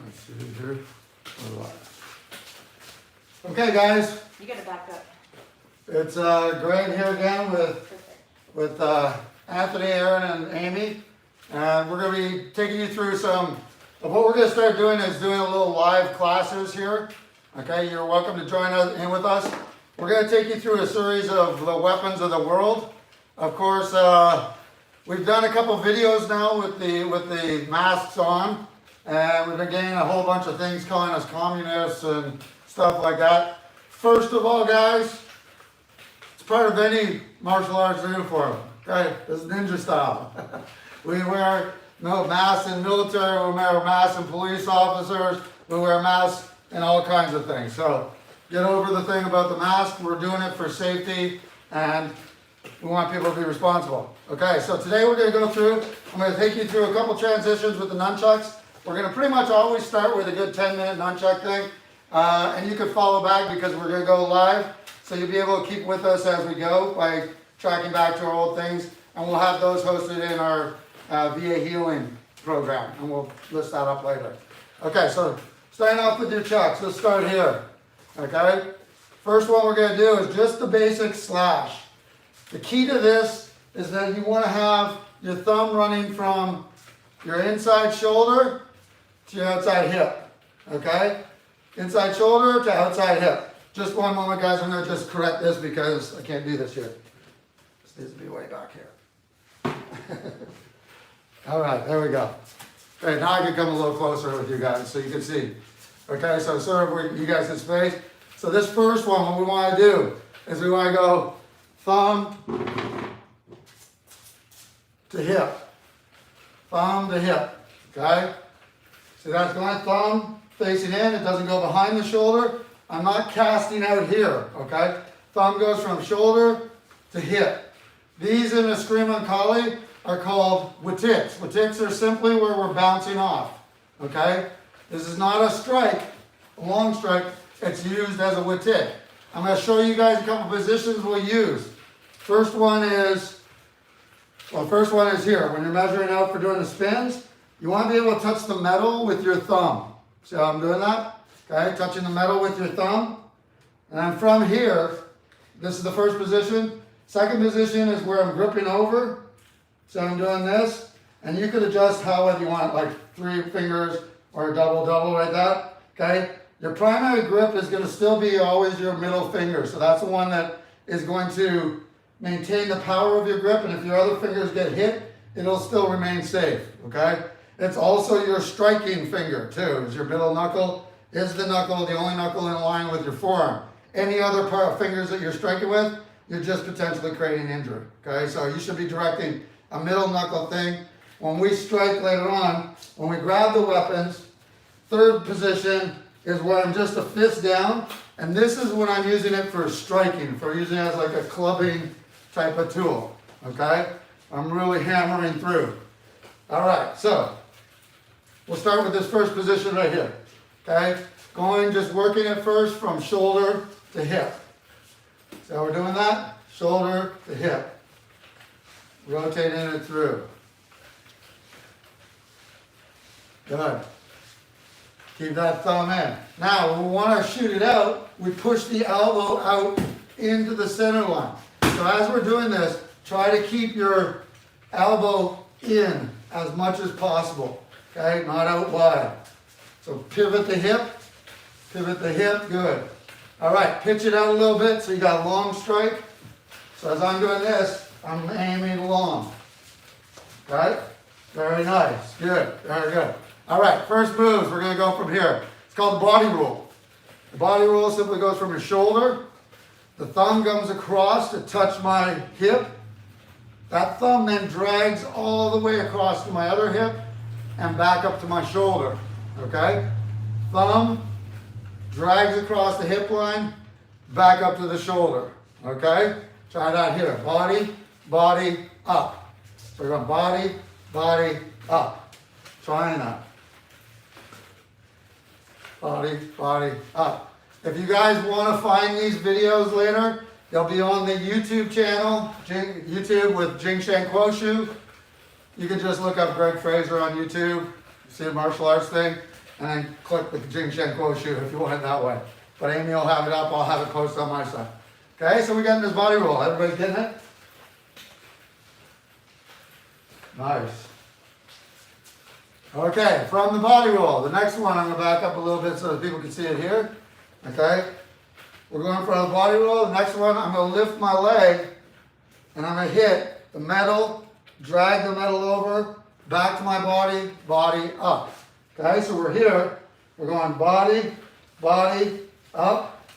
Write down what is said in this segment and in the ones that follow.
Let's see here. Okay, guys. You gotta back up. It's Greg here again with Anthony, Aaron, and Amy. And we're going to be taking you through some of what we're going to start doing is doing a little live classes here. Okay, you're welcome to join in with us. We're going to take you through a series of the weapons of the world. Of course, we've done a couple videos now with the masks on, and we've been getting a whole bunch of things calling us communists and stuff like that. First of all, guys, it's part of any martial arts uniform. Okay, this is ninja style. We wear masks in military, we wear masks in police officers, we wear masks in all kinds of things. So get over the thing about the mask. We're doing it for safety, and we want people to be responsible. Okay, so today we're going to go through, I'm going to take you through a couple transitions with the nunchucks. We're going to pretty much always start with a good 10-minute nunchuck thing. And you can follow back because we're going to go live. So you'll be able to keep with us as we go by tracking back to our old things. And we'll have those hosted in our VA healing program. And we'll list that up later. Okay, so starting off with your chucks. Let's start here. Okay? First one we're going to do is just the basic slash. The key to this is that you want to have your thumb running from your inside shoulder to your outside hip. Okay? Inside shoulder to outside hip. Just one moment, guys. I'm going to just correct this because I can't do this here. This needs to be way back here. All right, there we go. Okay, now I can come a little closer with you guys so you can see. Okay, so sort of you guys can space. So this first one, what we want to do is we want to go thumb to hip. Thumb to hip. Okay? So that's going thumb facing in. It doesn't go behind the shoulder. I'm not casting out here. Okay? Thumb goes from shoulder to hip. These in a Screamin' Collie are called witticks. Witticks are simply where we're bouncing off. Okay? This is not a strike, a long strike. It's used as a wittick. I'm going to show you guys a couple positions we'll use. First one is here. When you're measuring out for doing the spins, you want to be able to touch the metal with your thumb. See how I'm doing that? Okay, touching the metal with your thumb. And then from here, this is the first position. Second position is where I'm gripping over. So I'm doing this. And you could adjust however you want, like 3 fingers or a double like that. Okay? Your primary grip is going to still be always your middle finger. So that's the one that is going to maintain the power of your grip. And if your other fingers get hit, it'll still remain safe. Okay? It's also your striking finger too. Is your middle knuckle is the knuckle, the only knuckle in line with your forearm. Any other part of fingers that you're striking with, you're just potentially creating injury. Okay, so you should be directing a middle knuckle thing. When we strike later on, when we grab the weapons, third position is where I'm just a fist down, and this is when I'm using it for striking, for using it as like a clubbing type of tool. Okay, I'm really hammering through. All right, so we'll start with this first position right here. Okay, just working it first from shoulder to hip. So we're doing that, shoulder to hip. Rotating it through. Good. Keep that thumb in. Now, when we want to shoot it out, we push the elbow out into the center line. So as we're doing this, try to keep your elbow in as much as possible. Okay, not out wide. So pivot the hip, good. All right, pitch it out a little bit so you got a long strike. So as I'm doing this, I'm aiming long. Okay, very nice, good, very good. All right, first moves, we're gonna go from here. It's called the body roll. The body roll simply goes from your shoulder. The thumb comes across to touch my hip. That thumb then drags all the way across to my other hip and back up to my shoulder. Okay? Thumb drags across the hip line, back up to the shoulder. Okay? Try that here. Body, body, up. So we're going body, body, up. Trying that. Body, body, up. If you guys want to find these videos later, they'll be on the YouTube channel, YouTube with Jing Shan Quoshu. You can just look up Greg Fraser on YouTube, see a martial arts thing. and then click the Jing Shen Kuo Shu if you want it that way. But Amy will have it up, I'll have it posted on my side. Okay, so we got this body roll. Everybody getting it? Nice. Okay, from the body roll, the next one, I'm going to back up a little bit so that people can see it here. Okay, we're going for the body roll. The next one, I'm going to lift my leg, and I'm going to hit the metal, drag the metal over, back to my body, body up. Okay, so we're here, we're going body, body, up,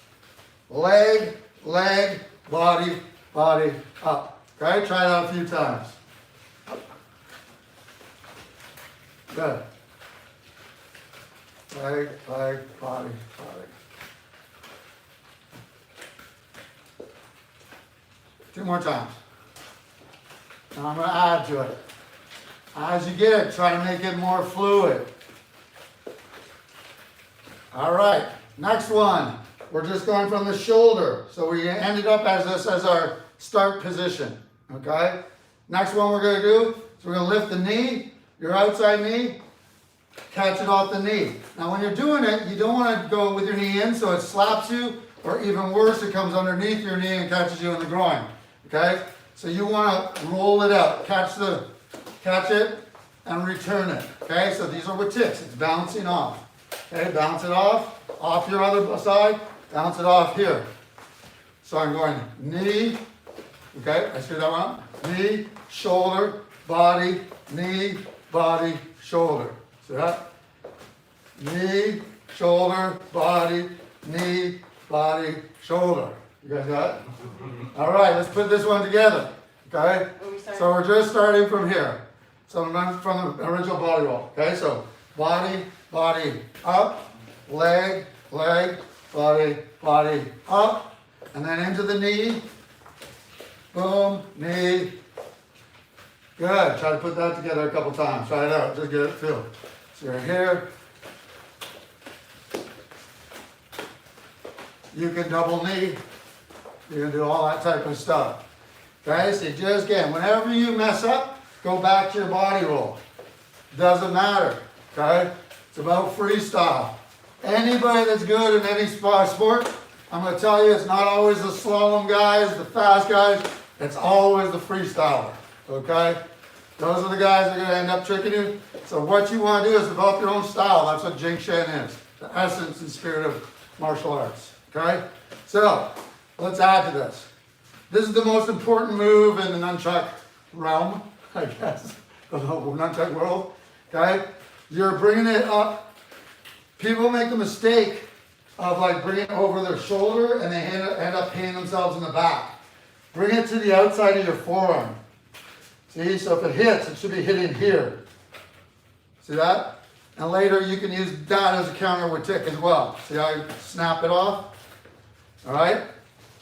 leg, leg, body, body, up. Okay, try it out a few times. Good. Leg, leg, body, body. 2 more times. Now I'm going to add to it. As you get it, try to make it more fluid. All right, next one. We're just going from the shoulder. So we ended up as this as our start position. Okay? Next one we're going to do is we're going to lift the knee, your outside knee, catch it off the knee. Now when you're doing it, you don't want to go with your knee in so it slaps you, or even worse, it comes underneath your knee and catches you in the groin. Okay? So you want to roll it out. Catch it and return it. Okay? So these are with ticks. It's bouncing off. Okay? Bounce it off your other side, bounce it off here. So I'm going knee, okay? I screwed that one up. Knee, shoulder, body, knee, body, shoulder. See that? Knee, shoulder, body, knee, body, shoulder. You guys got it? All right, let's put this one together. Okay? So we're just starting from here. So I'm going from the original body roll. Okay, so body, body, up, leg, leg, body, body, up, and then into the knee. Boom, knee. Good. Try to put that together a couple times. Try it out. Just get it feel. So you're here. You can double knee. You can do all that type of stuff. Okay, so just again, whenever you mess up, go back to your body roll. Doesn't matter. Okay? It's about freestyle. Anybody that's good in any sport, I'm going to tell you, it's not always the slalom guys, the fast guys. It's always the freestyler. Okay? Those are the guys that are going to end up tricking you. So what you want to do is develop your own style. That's what Jing Shen is. The essence and spirit of martial arts. Okay? So, let's add to this. This is the most important move in the nunchuck realm, I guess, the whole nunchuck world. Okay? You're bringing it up. People make the mistake of like bringing it over their shoulder and they end up hitting themselves in the back. Bring it to the outside of your forearm. See, so if it hits, it should be hitting here. See that? And later you can use that as a counter with tick as well. See how I snap it off? All right?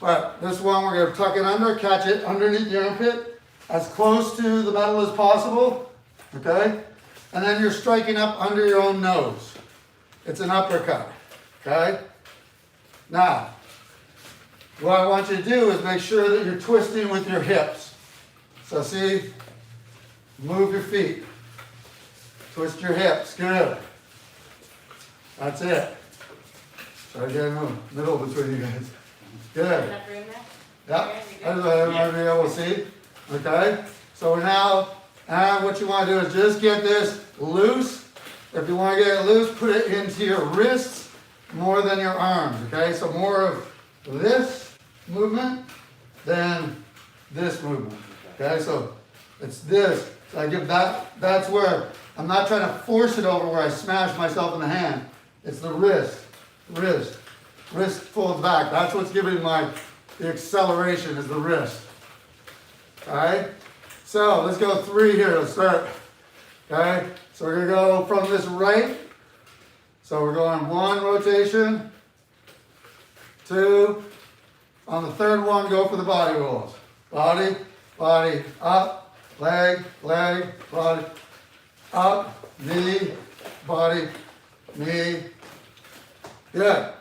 But this one we're going to tuck it under, catch it underneath the armpit, as close to the metal as possible. Okay? And then you're striking up under your own nose. It's an uppercut. Okay? Now, what I want you to do is make sure that you're twisting with your hips. So see, move your feet. Twist your hips. Good. That's it. Try to get in the middle between you guys. Good. Enough room Yeah. there? That's what everybody be able to see. Okay? So now, what you want to do is just get this loose. If you want to get it loose, put it into your wrists more than your arms. Okay? So more of this movement than this movement. Okay? So it's this. So I give that, that's where, I'm not trying to force it over where I smash myself in the hand. It's the wrist. Wrist. Wrist folds back. That's what's giving the acceleration is the wrist. Alright? So let's go 3 here. Let's start. Okay? So we're going to go from this right. So we're going 1 rotation, 2. On the 3rd one, go for the body rolls. Body, body, up, leg, leg, body, up, knee, body, knee. Good.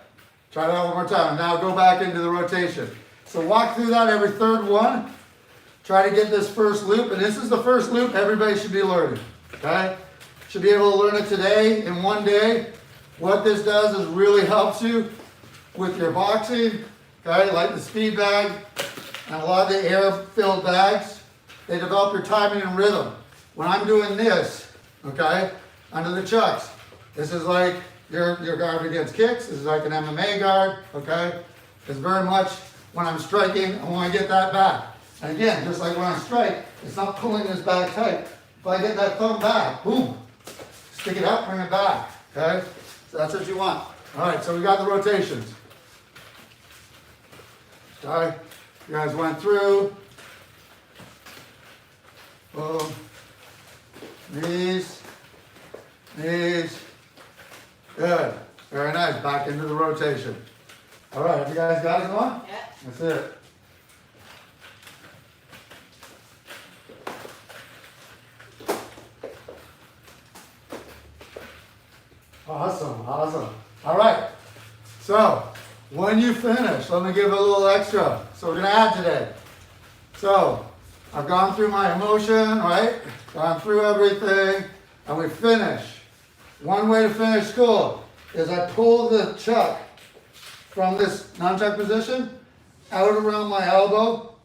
Try that one more time. Now go back into the rotation. So walk through that every 3rd one. Try to get this first loop. And this is the first loop everybody should be learning. Okay? Should be able to learn it today in 1 day. What this does is really helps you with your boxing, okay, like the speed bag and a lot of the air-filled bags. They develop your timing and rhythm. When I'm doing this, okay, under the chucks, this is like your guard against kicks. This is like an MMA guard, okay? It's very much when I'm striking, I want to get that back. And again, just like when I strike, it's not pulling this back tight. If I get that thumb back, boom, stick it out, bring it back, okay? So that's what you want. All right, so we got the rotations. Okay, you guys went through. Boom. Knees. Knees. Good. Very nice. Back into the rotation. All right, have you guys got it going? Yeah. That's it. Awesome, awesome. All right, so when you finish, let me give a little extra. So we're going to add today. So I've gone through my emotion, right? Gone through everything, and we finish. One way to finish school is I pull the chuck from this nunchuck position out around my elbow,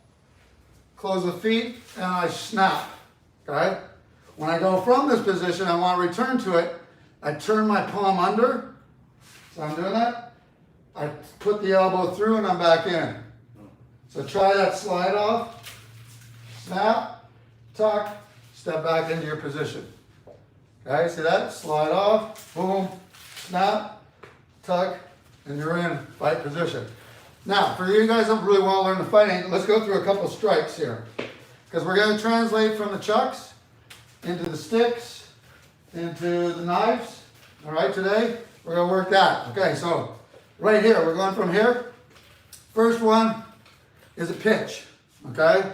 close the feet, and I snap, okay? When I go from this position, I want to return to it. I turn my palm under, so I'm doing that. I put the elbow through and I'm back in. So try that slide off, snap, tuck, step back into your position. Okay, see that? Slide off, boom, snap, tuck, and you're in fight position. Now, for you guys that really want to learn the fighting, let's go through a couple strikes here. Because we're going to translate from the chucks into the sticks, into the knives. All right, today we're going to work that. Okay, so right here, we're going from here. First one is a pitch, okay?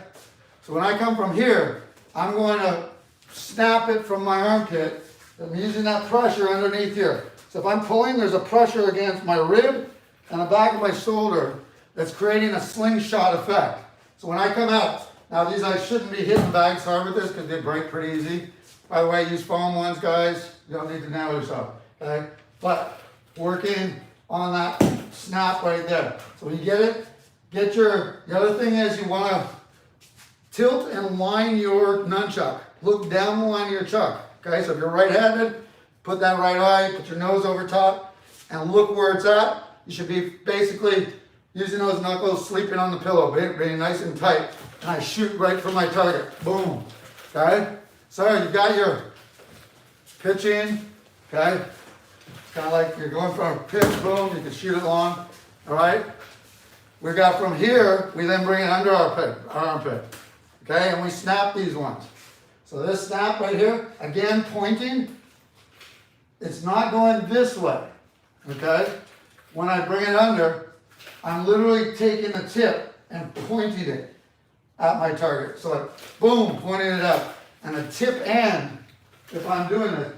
So when I come from here, I'm going to snap it from my armpit. I'm using that pressure underneath here. So if I'm pulling, there's a pressure against my rib and the back of my shoulder that's creating a slingshot effect. So when I come out, now these I shouldn't be hitting bags hard with this because they break pretty easy. By the way, use foam ones, guys. You don't need to nail yourself, okay? But working on that snap right there. So when you get it, the other thing is you want to tilt and line your nunchuck. Look down the line of your chuck, okay? So if you're right-handed, put that right eye, put your nose over top, and look where it's at. You should be basically using those knuckles, sleeping on the pillow, being nice and tight. And I shoot right for my target. Boom, okay? So you got your pitching, okay? It's kind of like you're going from a pitch, boom, you can shoot it long, all right? We got from here, we then bring it under our armpit, okay? And we snap these ones. So this snap right here, again, pointing, it's not going this way, okay? When I bring it under, I'm literally taking the tip and pointing it at my target. So like, boom, pointing it up. And the tip end, if I'm doing it,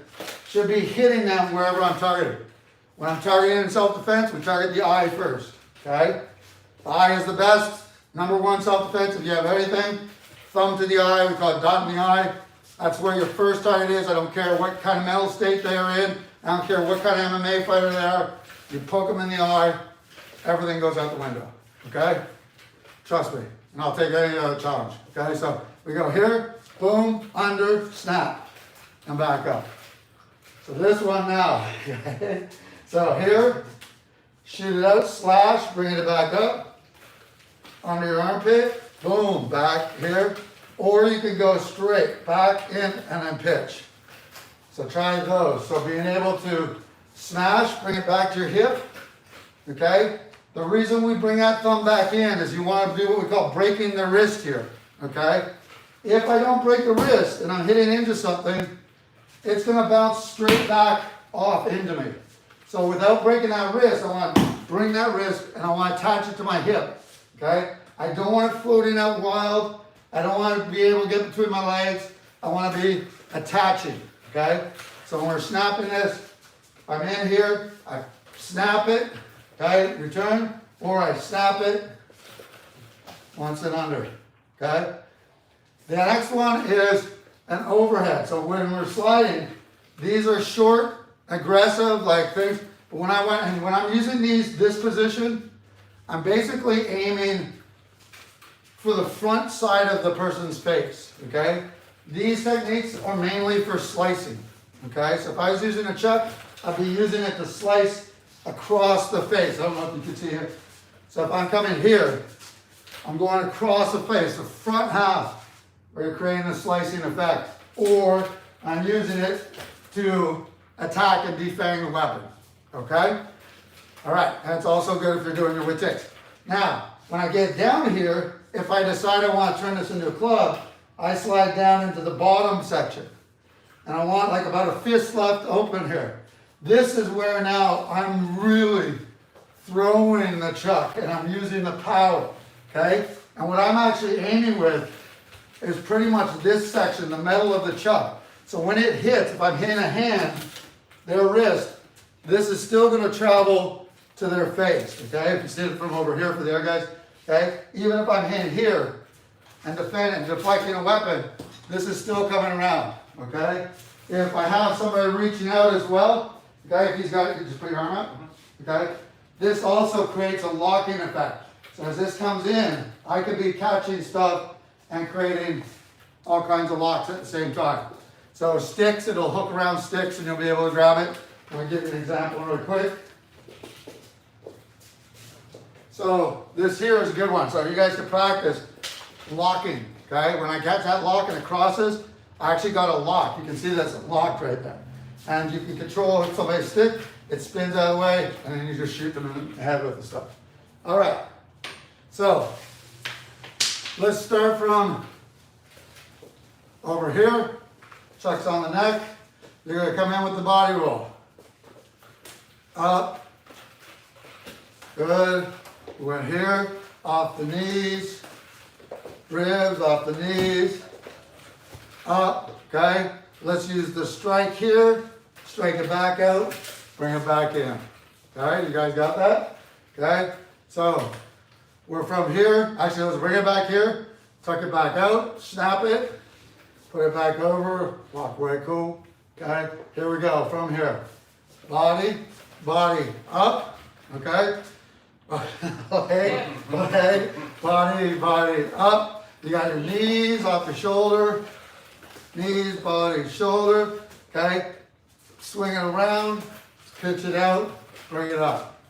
should be hitting them wherever I'm targeting. When I'm targeting in self-defense, we target the eye first, okay? The eye is the best, #1 self-defense. If you have anything, thumb to the eye, we call it dot in the eye. That's where your first target is. I don't care what kind of mental state they are in. I don't care what kind of MMA fighter they are. You poke them in the eye, everything goes out the window, okay? Trust me, and I'll take any other challenge, okay? So we go here, boom, under, snap, and back up. So this one now, okay? So here, shoot it out, slash, bring it back up, under your armpit, boom, back here. Or you can go straight, back in, and then pitch. So try those. So being able to smash, bring it back to your hip, okay? The reason we bring that thumb back in is you want to do what we call breaking the wrist here, okay? If I don't break the wrist and I'm hitting into something, it's going to bounce straight back off into me. So without breaking that wrist, I want to bring that wrist and I want to attach it to my hip, okay? I don't want it floating out wild. I don't want to be able to get between my legs. I want to be attaching, okay? So when we're snapping this, I'm in here, I snap it, okay, return, or I snap it once and under, okay? The next one is an overhead. So when we're sliding, these are short aggressive like things. But when I'm using this position, I'm basically aiming for the front side of the person's face, okay? These techniques are mainly for slicing, okay? So if I was using a chuck, I'd be using it to slice across the face. I don't know if you can see here. So if I'm coming here, I'm going across the face, the front half, where you're creating a slicing effect. Or I'm using it to attack and defang the weapon, okay? All right, that's also good if you're doing your with ticks. Now, when I get down here, if I decide I want to turn this into a club, I slide down into the bottom section. And I want like about a fist left open here. This is where now I'm really throwing the chuck and I'm using the power, okay? And what I'm actually aiming with is pretty much this section, the metal of the chuck. So when it hits, if I'm hitting a hand, their wrist, this is still going to travel to their face, okay? If you see it from over here for the other guys, okay? Even if I'm hitting here and deflecting a weapon, this is still coming around, okay? If I have somebody reaching out as well, okay, if he's got it, you just put your arm up, okay? This also creates a locking effect. So as this comes in, I could be catching stuff and creating all kinds of locks at the same time. So sticks, it'll hook around sticks and you'll be able to grab it. I'm going to give you an example really quick. So this here is a good one. So you guys can practice locking, okay? When I catch that lock and it crosses, I actually got a lock. You can see that's locked right there. And you can control if somebody's stick, it spins out of the way, and then you just shoot them in the head with the stuff. All right. So let's start from over here. Chuck's on the neck. You're going to come in with the body roll. Up. Good. We're here. Off the knees. Ribs off the knees. Up. Okay. Let's use the strike here. Strike it back out. Bring it back in. Okay. You guys got that? Okay. So we're from here. Actually, let's bring it back here. Tuck it back out. Snap it. Put it back over. Walk away. Cool. Okay. Here we go. From here. Body. Body. Up. Okay. Okay. Okay. Body. Body. Up. You got your knees off your shoulder. Knees, body, shoulder. Okay. Swing it around. Pitch it out. Bring it up.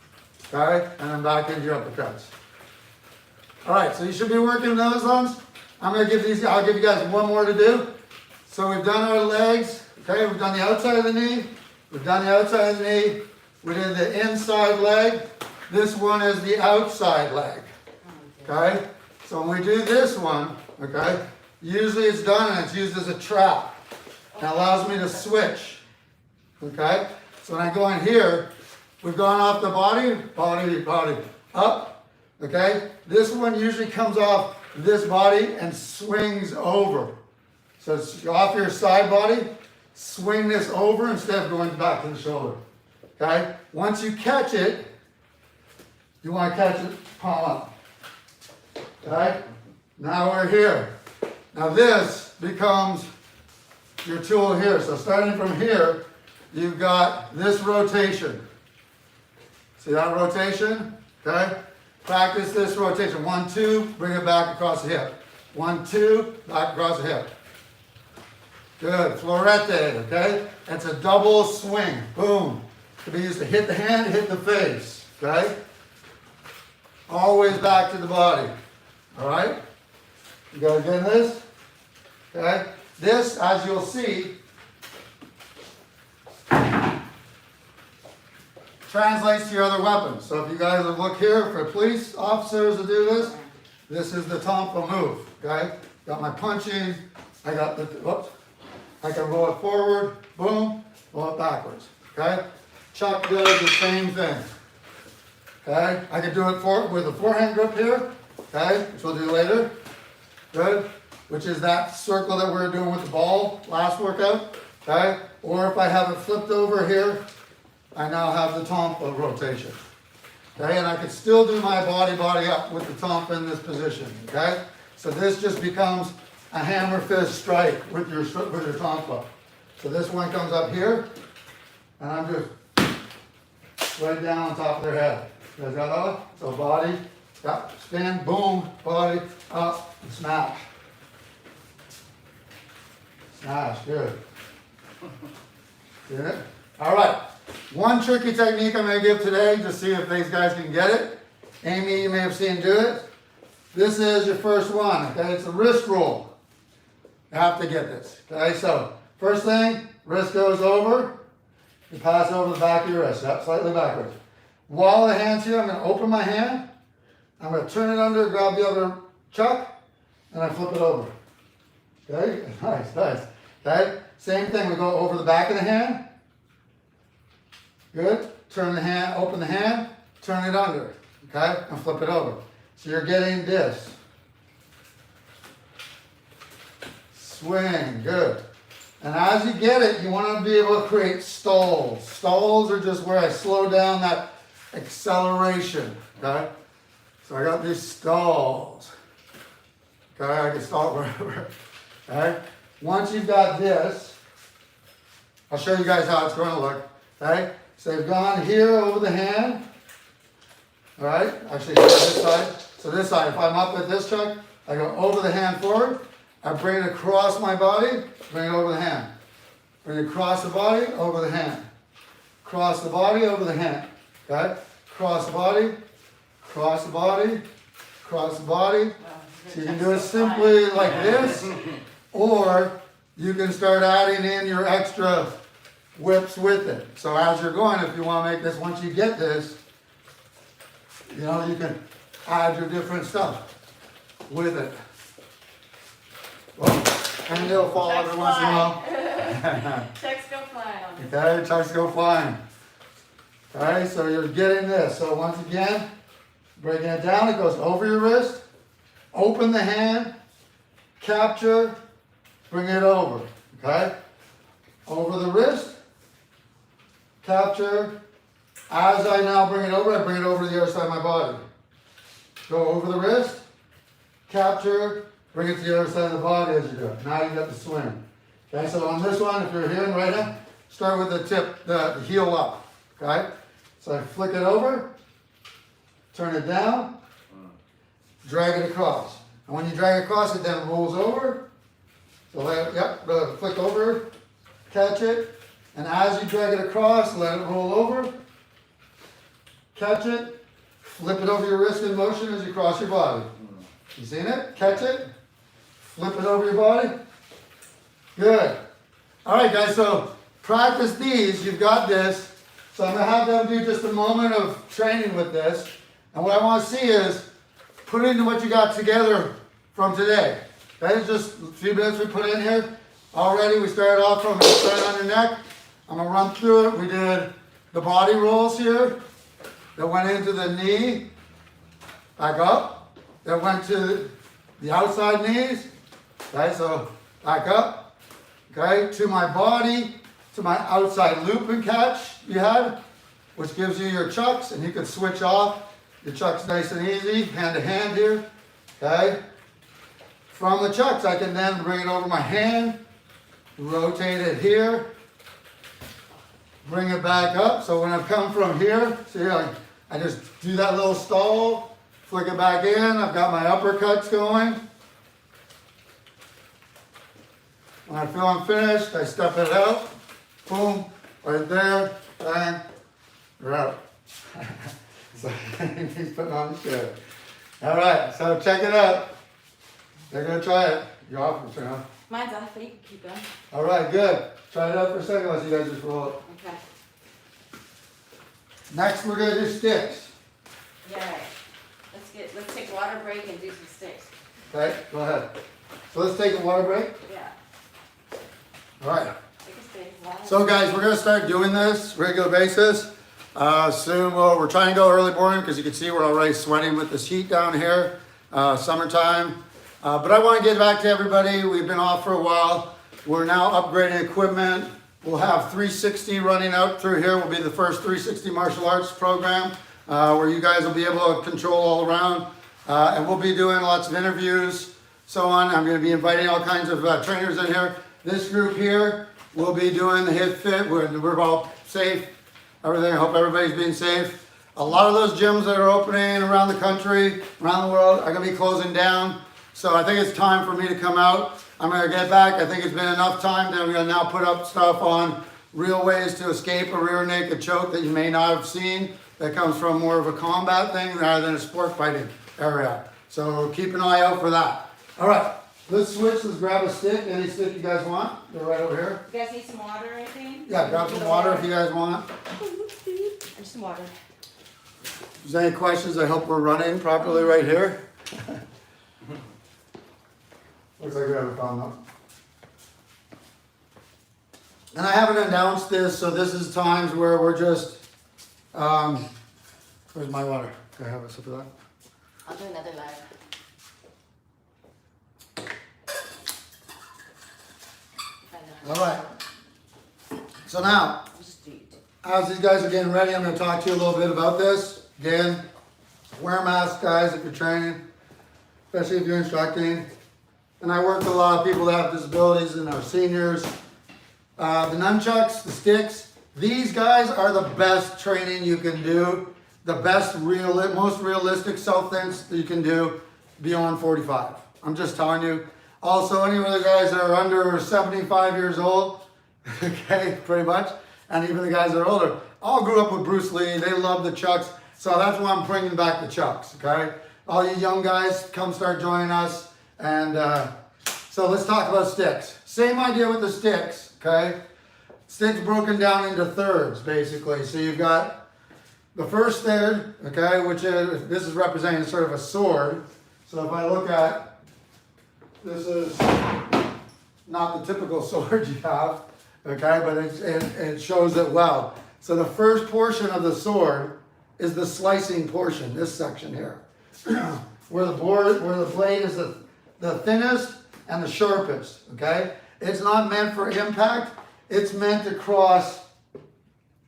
Okay. And then back into your uppercuts. All right. So you should be working those ones. I'm going to give these, I'll give you guys one more to do. So we've done our legs. Okay. We've done the outside of the knee. We've done the outside of the knee. We did the inside leg. This one is the outside leg. Okay. So when we do this one, okay, usually it's done and it's used as a trap. It allows me to switch. Okay. So when I go in here, we've gone off the body, body, body, up. Okay. This one usually comes off this body and swings over. So it's off your side body, swing this over instead of going back to the shoulder. Okay. Once you catch it, you want to catch it palm up. Okay. Now we're here. Now this becomes your tool here. So starting from here, you've got this rotation. See that rotation? Okay. Practice this rotation. 1, 2, bring it back across the hip. 1, 2, back across the hip. Good. Florete, okay? That's a double swing. Boom. Could be used to hit the hand, hit the face. Okay? Always back to the body. All right? You guys getting this? Okay? This, as you'll see, translates to your other weapons. So if you guys look here for police officers to do this, this is the Tompa move. Okay? Got my punching. I got the, whoops. I can roll it forward. Boom. Roll it backwards. Okay? Chuck does the same thing. Okay? I can do it with a forehand grip here. Okay? Which we'll do later. Good. Which is that circle that we were doing with the ball last workout. Okay? Or if I have it flipped over here, I now have the Tompa rotation. Okay? And I can still do my body up with the Tompa in this position. Okay? So this just becomes a hammer fist strike with your Tompa. So this one comes up here. and I'm just right down on top of their head. You guys got that? So body, yep, spin, boom, body, up, and smash. Smash, good. Good. All right. One tricky technique I'm going to give today to see if these guys can get it. Amy, you may have seen do it. This is your first one, okay? It's a wrist roll. You have to get this, okay? So, first thing, wrist goes over. You pass over the back of your wrist, yep, slightly backwards. While the hand's here, I'm going to open my hand. I'm going to turn it under, grab the other chuck, and I flip it over. Okay? Nice, nice. Okay? Same thing, we go over the back of the hand. Good. Turn the hand, open the hand, turn it under. Okay? And flip it over. So you're getting this. Swing. Good. And as you get it, you want to be able to create stalls. Stalls are just where I slow down that acceleration. Okay? So I got these stalls. Okay? I can stall wherever. Okay? Once you've got this, I'll show you guys how it's going to look. Okay? So they've gone here over the hand. All right? Actually, this side. So this side, if I'm up at this chuck, I go over the hand forward. I bring it across my body, bring it over the hand. Bring it across the body, over the hand. Cross the body, over the hand. Okay? Cross the body, cross the body, cross the body. So you can do it simply like this, or you can start adding in your extra whips with it. So as you're going, if you want to make this, once you get this, you know, you can add your different stuff with it. Well, and they'll fall Chucks every once in a while. Chucks go flying. Okay, chucks go flying. Okay, so you're getting this. So once again, breaking it down, it goes over your wrist, open the hand, capture, bring it over. Okay? Over the wrist, capture. As I now bring it over, I bring it over to the other side of my body. Go over the wrist, capture, bring it to the other side of the body as you do it. Now you got the swing. Okay, so on this one, if you're here and right hand, start with the tip, the heel up. Okay? So I flick it over, turn it down, drag it across. And when you drag it across, it then rolls over. So let it, yep, flick over, catch it, and as you drag it across, let it roll over, catch it, flip it over your wrist in motion as you cross your body. You seen it? Catch it, flip it over your body. Good. All right, guys, so practice these. You've got this. So I'm going to have them do just a moment of training with this. And what I want to see is put into what you got together from today. That is just a few minutes we put in here. Already we started off from right on your neck. I'm going to run through it. We did the body rolls here. That went into the knee, back up. That went to the outside knees. Okay, so back up. Okay, to my body, to my outside loop and catch you had, which gives you your chucks, and you can switch off your chucks nice and easy, hand to hand here. Okay. From the chucks, I can then bring it over my hand, rotate it here, bring it back up. So when I come from here, see, I just do that little stall, flick it back in. I've got my uppercuts going. When I feel I'm finished, I step it out. Boom, right there, bang, you're out. So he's putting on the shirt. All right, so check it out. They're gonna try it. You're off, turn off. Mine's off, but you can keep going. All right, good. Try it out for a second. Let's you guys just roll it. Okay. Next, we're gonna do sticks. Yeah. Let's take a water break and do some sticks. Okay, go ahead. So let's take a water break. Yeah. All right. Take a stick. Water. So guys, we're gonna start doing this regular basis. Soon we're trying to go early morning because you can see we're already sweating with this heat down here, summertime. But I want to get back to everybody. We've been off for a while. We're now upgrading equipment. We'll have 360 running out through here. Will be the first 360 martial arts program where you guys will be able to control all around. And we'll be doing lots of interviews, so on. I'm going to be inviting all kinds of trainers in here. This group here will be doing the HiitFit. We're about safe, everything. I hope everybody's being safe. A lot of those gyms that are opening around the country, around the world, are gonna be closing down. So I think it's time for me to come out. I'm gonna get back. I think it's been enough time that I'm gonna now put up stuff on real ways to escape a rear naked choke that you may not have seen. That comes from more of a combat thing rather than a sport fighting area. So keep an eye out for that. All right, let's switch. Let's grab a stick. Any stick you guys want? They're right over here. You guys need some water or anything? Yeah, grab some water if you guys want. And some water. If there's any questions, I hope we're running properly right here. Looks like we have a problem though. And I haven't announced this, so this is times where we're just, where's my water? Can I have a sip of that? I'll do another live. All right. So now, I'll just do it. as these guys are getting ready, I'm gonna talk to you a little bit about this. Again, wear a mask, guys, if you're training, especially if you're instructing. And I work with a lot of people that have disabilities and are seniors. The nunchucks, the sticks, these guys are the best training you can do. The best, most realistic self-defense that you can do beyond 45. I'm just telling you. Also, any of the guys that are under 75 years old, okay, pretty much, and even the guys that are older, all grew up with Bruce Lee. They love the chucks. So that's why I'm bringing back the chucks, okay? All you young guys, come start joining us. And so let's talk about sticks. Same idea with the sticks, okay? Sticks broken down into thirds, basically. So you've got the first third, okay, which is, this is representing sort of a sword. So if I look at, this is not the typical sword you have, okay, but it shows it well. So the first portion of the sword is the slicing portion, this section here, where the blade is the thinnest and the sharpest, okay? It's not meant for impact, it's meant to cross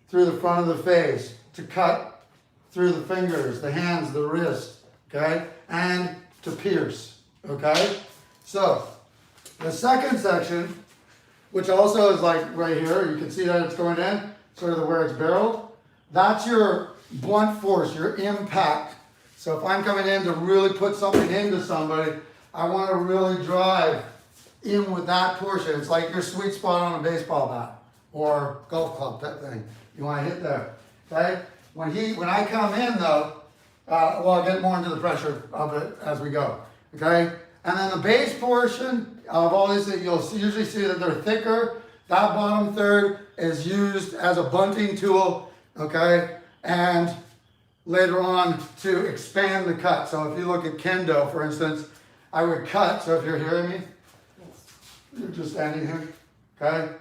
through the front of the face, to cut through the fingers, the hands, the wrist, okay? And to pierce, okay? So, the second section, which also is like right here, you can see that it's going in, sort of where it's barreled, that's your blunt force, your impact. So if I'm coming in to really put something into somebody, I want to really drive in with that portion. It's like your sweet spot on a baseball bat or golf club type thing. You want to hit there, okay? When I come in though, well, I'll get more into the pressure of it as we go, okay? And then the base portion of all these, you'll usually see that they're thicker. That bottom third is used as a bunting tool, okay? And later on to expand the cut. So if you look at kendo, for instance, I would cut, so if you're hearing me, you're just standing here, okay?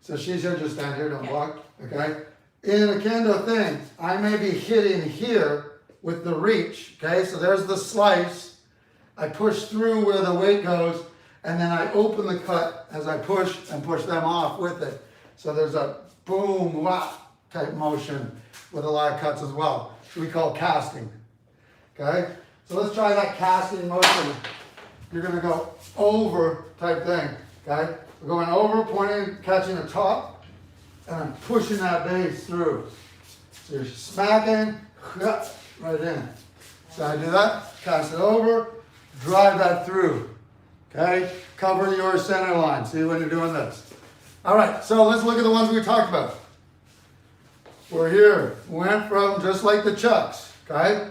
So she's here, just stand here, don't block, okay? In a kendo thing, I may be hitting here with the reach, okay? So there's the slice. I push through where the weight goes, and then I open the cut as I push and push them off with it. So there's a boom, wah type motion with a lot of cuts as well. We call casting, okay? So let's try that casting motion. You're gonna go over type thing, okay? We're going over, pointing, catching the top, and I'm pushing that base through. So you're smacking, right in. So I do that, cast it over, drive that through, okay? Cover your center line, see when you're doing this. All right, so let's look at the ones we talked about. We're here, went from just like the chucks, okay?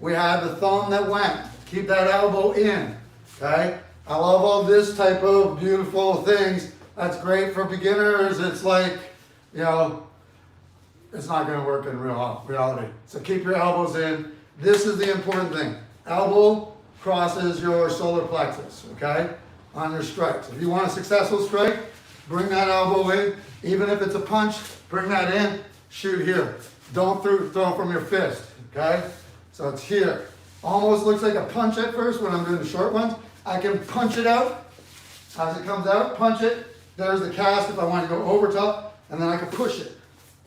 We had the thumb that went, keep that elbow in, okay? I love all this type of beautiful things. That's great for beginners. It's like, you know, it's not gonna work in reality. So keep your elbows in. This is the important thing. Elbow crosses your solar plexus, okay? On your strikes. If you want a successful strike, bring that elbow in. Even if it's a punch, bring that in, shoot here. Don't throw from your fist, okay? So it's here. Almost looks like a punch at first when I'm doing the short ones. I can punch it out. As it comes out, punch it. There's the cast if I want to go over top, and then I can push it,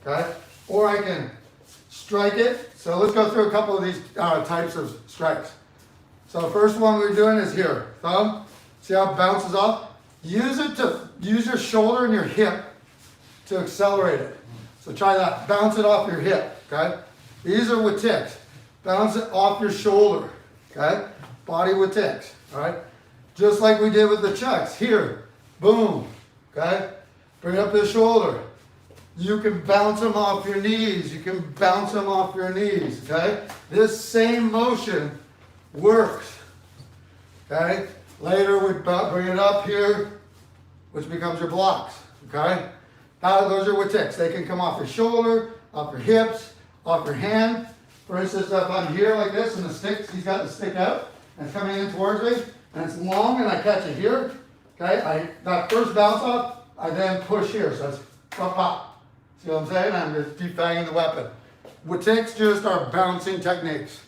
okay? Or I can strike it. So let's go through a couple of these types of strikes. So the first one we're doing is here. Thumb, see how it bounces off? Use your shoulder and your hip to accelerate it. So try that. Bounce it off your hip, okay? These are with ticks. Bounce it off your shoulder, okay? Body with ticks, all right? Just like we did with the chucks. Here, boom, okay? Bring up the shoulder. You can bounce them off your knees. You can bounce them off your knees, okay? This same motion works, okay? Later we bring it up here, which becomes your blocks, okay? Those are with ticks. They can come off your shoulder, off your hips, off your hand. For instance, if I'm here like this and the stick, he's got the stick out and it's coming in towards me and it's long and I catch it here, okay? That first bounce off, I then push here, so it's pop, pop. See what I'm saying? I'm just defanging the weapon. With ticks just are bouncing techniques.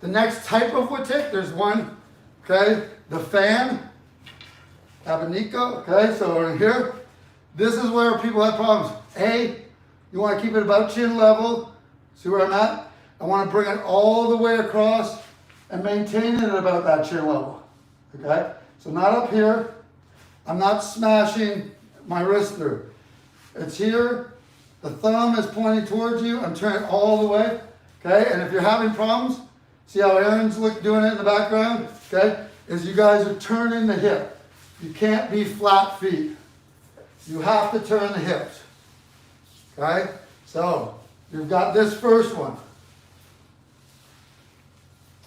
The next type of wood tick, there's one, okay? The fan, abanico, okay? So in here, this is where people have problems. You want to keep it about chin level. See where I'm at? I want to bring it all the way across and maintain it at about that chin level, okay? So not up here. I'm not smashing my wrist through. It's here. The thumb is pointing towards you. I'm turning all the way, okay? And if you're having problems, see how Aaron's doing it in the background, okay? Is you guys are turning the hip. You can't be flat feet. You have to turn the hips, okay? So you've got this first one.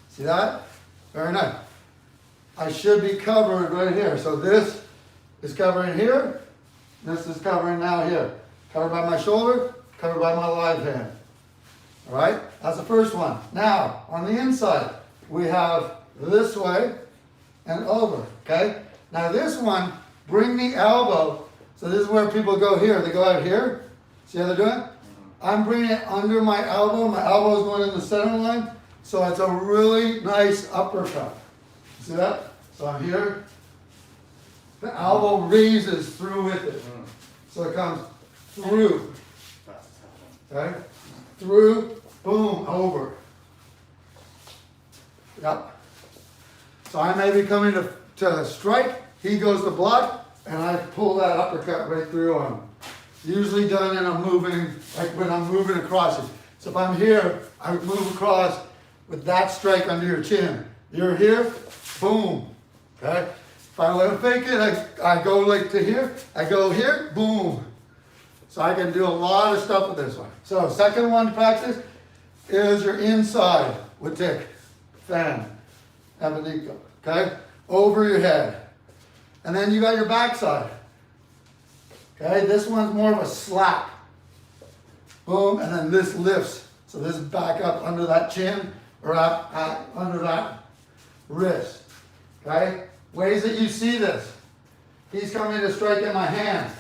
See that? Very nice. I should be covered right here. So this is covering here. This is covering now here. Covered by my shoulder, covered by my live hand. All right? That's the first one. Now, on the inside, we have this way and over, okay? Now this one, bring the elbow. So this is where people go here. They go out here. See how they're doing? I'm bringing it under my elbow. My elbow is going in the center line. So it's a really nice uppercut. See that? So I'm here. The elbow raises through with it. So it comes through. Okay? Through, boom, over. Yep. So I may be coming to strike. He goes to block, and I pull that uppercut right through on him. Usually done in a moving, like when I'm moving across it. So if I'm here, I would move across with that strike under your chin. You're here, boom. Okay? If I let him fake it, I go like to here. I go here, boom. So I can do a lot of stuff with this one. So second one to practice is your inside with tick, fan, abanico. Okay? Over your head. And then you got your backside. Okay? This one's more of a slap. Boom, and then this lifts. So this is back up under that chin or under that wrist. Okay? Ways that you see this. He's coming to strike in my hand.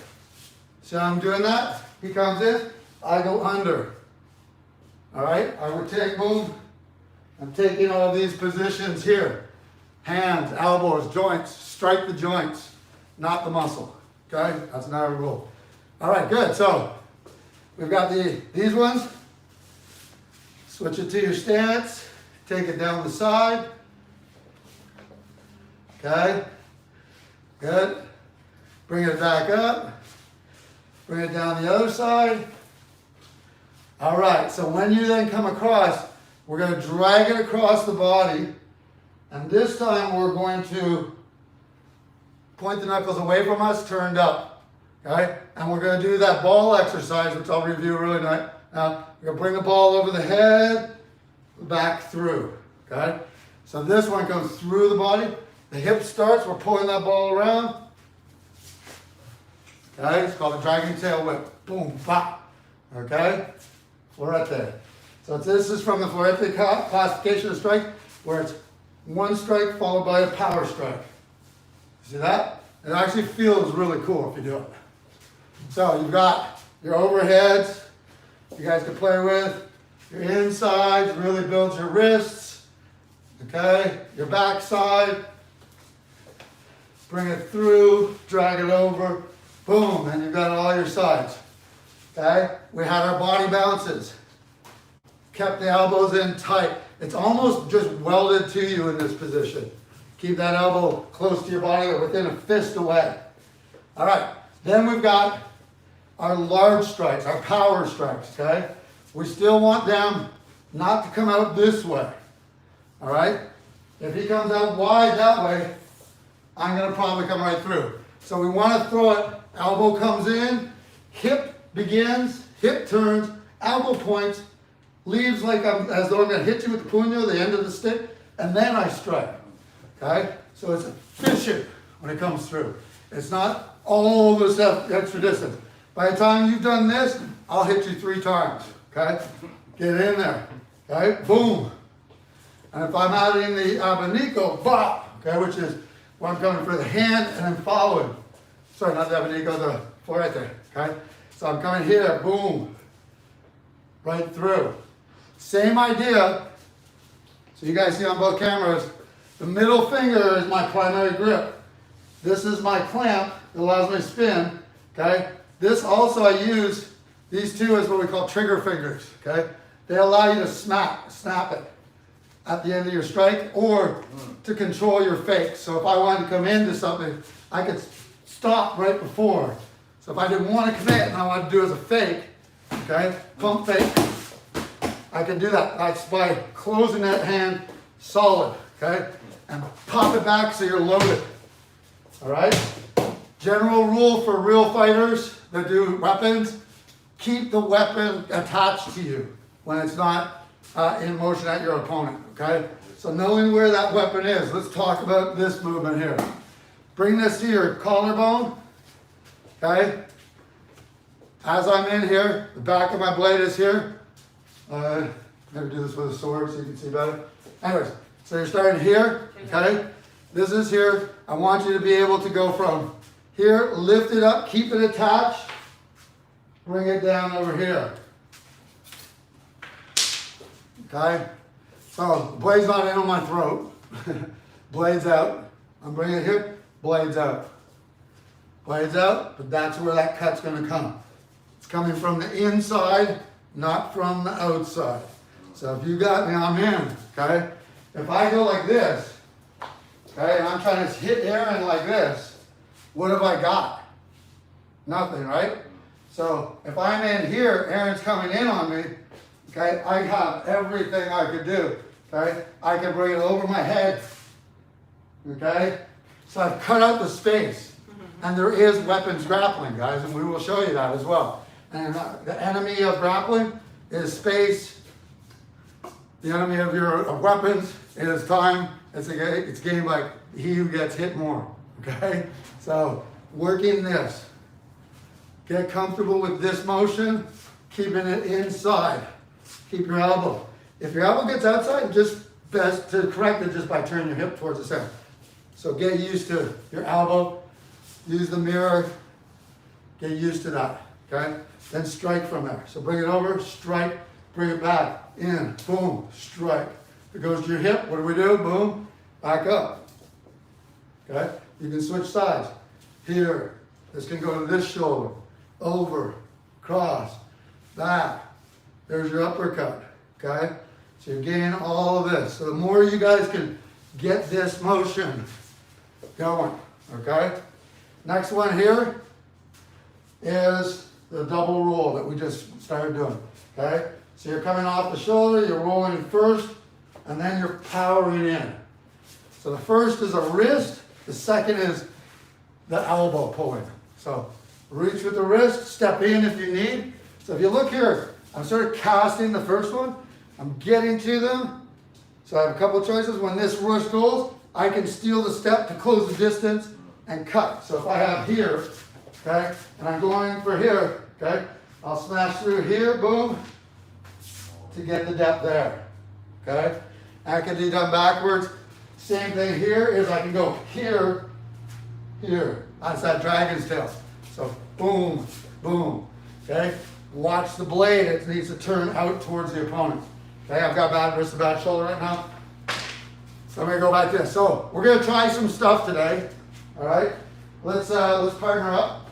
See how I'm doing that? He comes in, I go under. All right? I would take, boom. I'm taking all these positions here. Hands, elbows, joints. Strike the joints, not the muscle. Okay? That's not a rule. All right, good. So we've got these ones. Switch it to your stance. Take it down the side. Okay? Good. Bring it back up. Bring it down the other side. All right, so when you then come across, we're going to drag it across the body. And this time we're going to point the knuckles away from us, turned up. Okay? And we're going to do that ball exercise, which I'll review really nice. Now, we're going to bring the ball over the head, back through. Okay? So this one goes through the body. The hip starts, we're pulling that ball around. Okay? It's called a dragging tail whip. Boom, pop. Okay? We're right there. So this is from the HiitFit classification of strike, where it's one strike followed by a power strike. See that? It actually feels really cool if you do it. So you've got your overheads, you guys can play with. Your insides really builds your wrists. Okay? Your backside. Bring it through, drag it over, boom, and you've got all your sides. Okay? We had our body bounces. Kept the elbows in tight. It's almost just welded to you in this position. Keep that elbow close to your body or within a fist away. All right, then we've got our large strikes, our power strikes, okay? We still want them not to come out this way, all right? If he comes out wide that way, I'm gonna probably come right through. So we wanna throw it, elbow comes in, hip begins, hip turns, elbow points, leaves like as though I'm gonna hit you with the puño, the end of the stick, and then I strike, okay? So it's efficient when it comes through. It's not all this extra distance. By the time you've done this, I'll hit you 3 times, okay? Get in there, okay? Boom. And if I'm out in the abanico, bop, okay, which is where I'm coming for the hand and then following. Sorry, not the abanico, the fuerte, okay? So I'm coming here, boom, right through. Same idea. So you guys see on both cameras, the middle finger is my primary grip. This is my clamp that allows me to spin, okay? This also I use, these two as what we call trigger fingers, okay? They allow you to snap it at the end of your strike or to control your fake. So if I wanted to come into something, I could stop right before. So if I didn't want to commit and I wanted to do it as a fake, okay, pump fake, I can do that. That's by closing that hand solid, okay, and pop it back so you're loaded. All right? General rule for real fighters that do weapons, keep the weapon attached to you when it's not in motion at your opponent, okay? So knowing where that weapon is, let's talk about this movement here. Bring this to your collarbone, okay? As I'm in here, the back of my blade is here. Maybe do this with a sword so you can see better. Anyways, so you're starting here, okay? This is here. I want you to be able to go from here, lift it up, keep it attached, bring it down over here. Okay? So the blade's not in on my throat. Blade's out. I'm bringing it here, blade's out. Blade's out, but that's where that cut's gonna come. It's coming from the inside, not from the outside. So if you got me, I'm in, okay? If I go like this, okay, and I'm trying to hit Aaron like this, what have I got? Nothing, right? So if I'm in here, Aaron's coming in on me, okay, I have everything I could do, okay? I can bring it over my head, okay? So I've cut out the space, and there is weapons grappling, guys, and we will show you that as well. And the enemy of grappling is space. The enemy of your weapons is time. It's game like he who gets hit more, okay? So working this. Get comfortable with this motion, keeping it inside. Keep your elbow. If your elbow gets outside, just best to correct it just by turning your hip towards the center. So get used to your elbow. Use the mirror. Get used to that, okay? Then strike from there. So bring it over, strike, bring it back, in, boom, strike. If it goes to your hip, what do? Boom, back up, okay? You can switch sides. Here, this can go to this shoulder, over, cross, back. There's your uppercut, okay? So you're getting all of this. So the more you guys can get this motion going, okay? Next one here is the double roll that we just started doing, okay? So you're coming off the shoulder, you're rolling first, and then you're powering in. So the first is a wrist, the second is the elbow pulling. So reach with the wrist, step in if you need. So if you look here, I'm sort of casting the first one, I'm getting to them. So I have a couple of choices. When this wrist goes, I can steal the step to close the distance and cut. So if I have here, okay, and I'm going for here, okay, I'll smash through here, boom, to get the depth there, okay? That can be done backwards. Same thing here is I can go here, here. That's that dragon's tail. So boom, boom, okay? Watch the blade, it needs to turn out towards the opponent. Okay, I've got bad wrist and bad shoulder right now. So I'm gonna go back this. So we're gonna try some stuff today, all right? Let's partner up.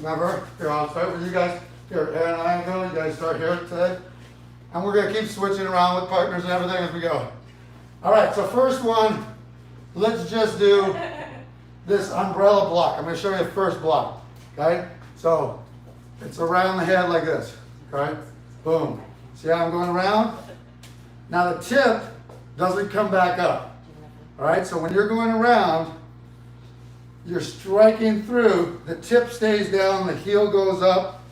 Remember, here, I'll start with you guys. Here, Aaron and I go, you guys start here today. And we're gonna keep switching around with partners and everything as we go. All right, so first one, let's just do this umbrella block. I'm gonna show you the first block, okay? So it's around the head like this, okay? Boom. See how I'm going around? Now the tip doesn't come back up, all right? So when you're going around, you're striking through, the tip stays down, the heel goes up,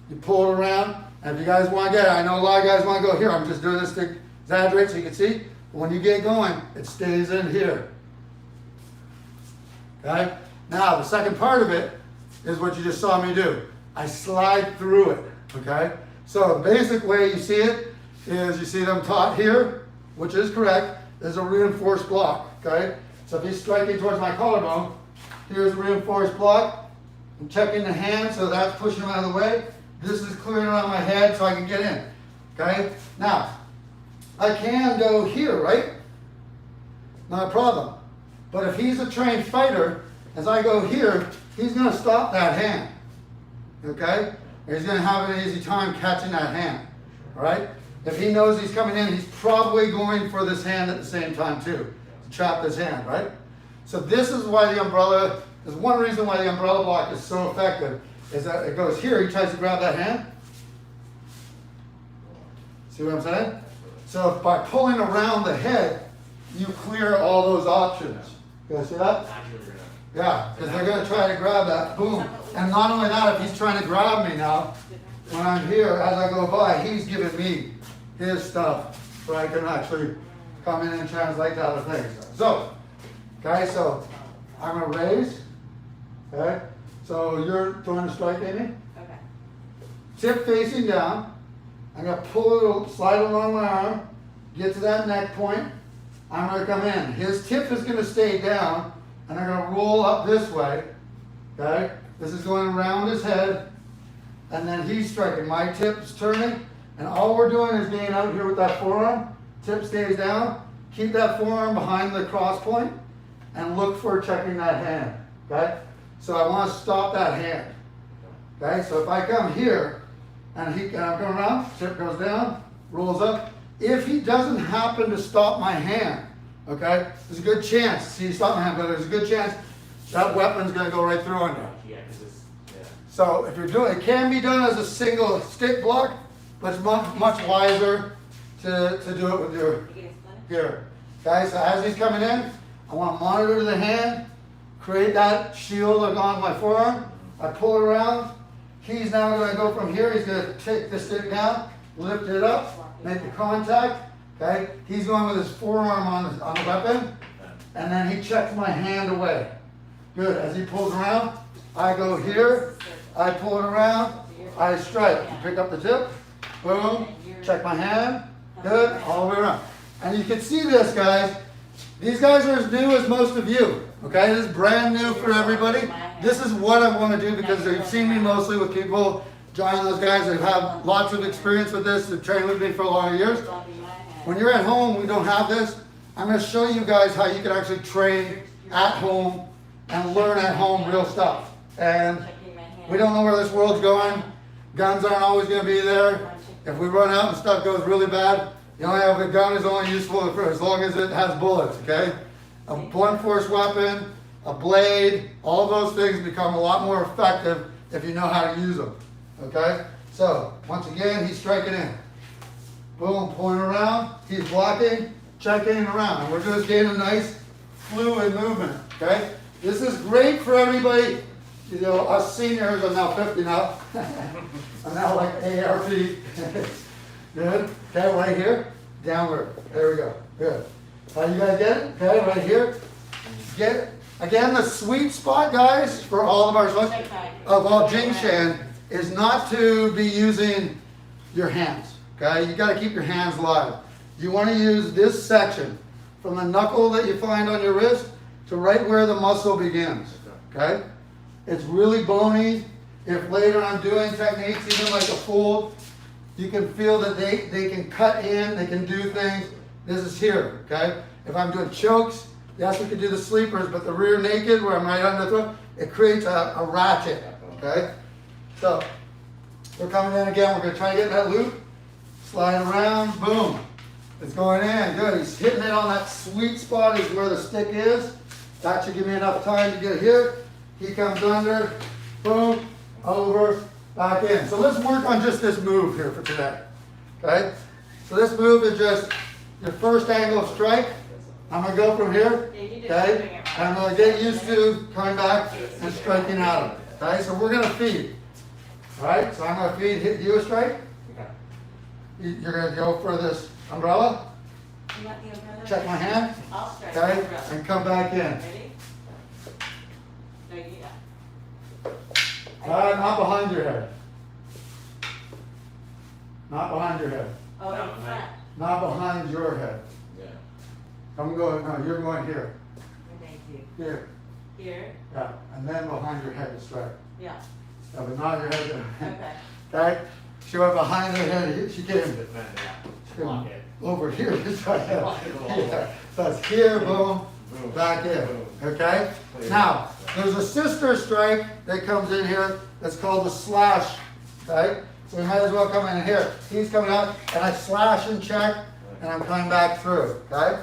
you pull it around, and if you guys want to get it, I know a lot of guys want to go here, I'm just doing this to exaggerate so you can see. But when you get going, it stays in here. Okay? Now, the second part of it is what you just saw me do. I slide through it, okay? So the basic way you see it is you see them taught here, which is correct. There's a reinforced block, okay? So if he's striking towards my collarbone, here's a reinforced block. I'm checking the hand, so that's pushing him out of the way. This is clearing around my head so I can get in, okay? Now, I can go here, right? Not a problem. But if he's a trained fighter, as I go here, he's going to stop that hand, okay? He's going to have an easy time catching that hand, all right? If he knows he's coming in, he's probably going for this hand at the same time too, to trap this hand, right? So this is why the umbrella, is one reason why the umbrella block is so effective, is that it goes here, he tries to grab that hand. See what I'm saying? So by pulling around the head, you clear all those options. You guys see that? Yeah, because they're going to try to grab that, boom. And not only that, if he's trying to grab me now, when I'm here, as I go by, he's giving me his stuff so I can actually come in and translate to other things. So, okay, so I'm going to raise, okay? So you're throwing a strike, Amy? Okay. Tip facing down. I'm going to pull it, slide it along my arm, get to that neck point. I'm going to come in. His tip is going to stay down, and I'm going to roll up this way, okay? This is going around his head, and then he's striking. My tip's turning, and all we're doing is being out here with that forearm. Tip stays down. Keep that forearm behind the cross point, and look for checking that hand, okay? So I want to stop that hand, okay? So if I come here, and I'm coming around, tip goes down, rolls up. If he doesn't happen to stop my hand, okay, there's a good chance, see, stop my hand, but there's a good chance that weapon's going to go right through under. Yeah, because it's, yeah. So if you're doing, it can be done as a single stick block, but it's much wiser to do it with your, here. Okay, so as he's coming in, I want to monitor the hand, create that shield along my forearm, I pull it around. He's now going to go from here, he's going to take the stick down, lift it up, make the contact, okay? He's going with his forearm on the weapon, and then he checks my hand away. Good, as he pulls around, I go here, I pull it around, I strike. Pick up the tip, boom, check my hand, good, all the way around. And you can see this, guys. These guys are as new as most of you, okay? This is brand new for everybody. This is what I want to do because they've seen me mostly with people, John and those guys that have lots of experience with this, they've trained with me for a lot of years. When you're at home, we don't have this. I'm going to show you guys how you can actually train at home and learn at home real stuff. And we don't know where this world's going. Guns aren't always going to be there. If we run out and stuff goes really bad, you only have a gun is only useful for as long as it has bullets, okay? A blunt force weapon, a blade, all those things become a lot more effective if you know how to use them, okay? So, once again, he's striking in. Boom, pulling around, he's blocking, checking around. And we're just getting a nice fluid movement, okay? This is great for everybody. You know, us seniors, I'm now 50 now. I'm now like ARP. Good. Okay, right here, downward. There we go. Good. How you guys get it? Okay, right here. Get it. Again, the sweet spot, guys, for all of our of all Jing Shan is not to be using your hands. Okay, you got to keep your hands live. You want to use this section from the knuckle that you find on your wrist to right where the muscle begins. Okay, it's really bony. If later I'm doing techniques, even like a fold, you can feel that they can cut in, they can do things. This is here, okay? If I'm doing chokes, yes, we can do the sleepers, but the rear naked, where I'm right under the throat, it creates a ratchet, okay? So, we're coming in again. We're going to try to get that loop. Slide around, boom. It's going in, good. He's hitting it on that sweet spot is where the stick is. That should give me enough time to get here. He comes under, boom, over, back in. So let's work on just this move here for today. Okay? So this move is just your first angle of strike. I'm going to go from here. Okay? And I'm going to get used to coming back and striking out of it. Okay? So we're going to feed. Alright? So I'm going to feed, hit you a strike. You're going to go for this umbrella. You want the umbrella? Check my hand. I'll strike Okay? the umbrella. And come back in. Ready? No, yeah. Alright, not behind your head. Not behind your head. Oh, in front. Not behind your head. Yeah. I'm going, no, you're going here. Thank you. Here. Here? Yeah. And then behind your head to strike. Yeah. Yeah, but not your head. Okay. Okay? She went behind her head. She came Block it. over here to strike it. Block it a little. Yeah. So it's here, boom, Boom. back in. Boom. Okay? Clear. Now, there's a sister strike that comes in here that's called the slash. Okay? So we might as well come in here. He's coming out, and I slash and check, and I'm coming back through. Okay?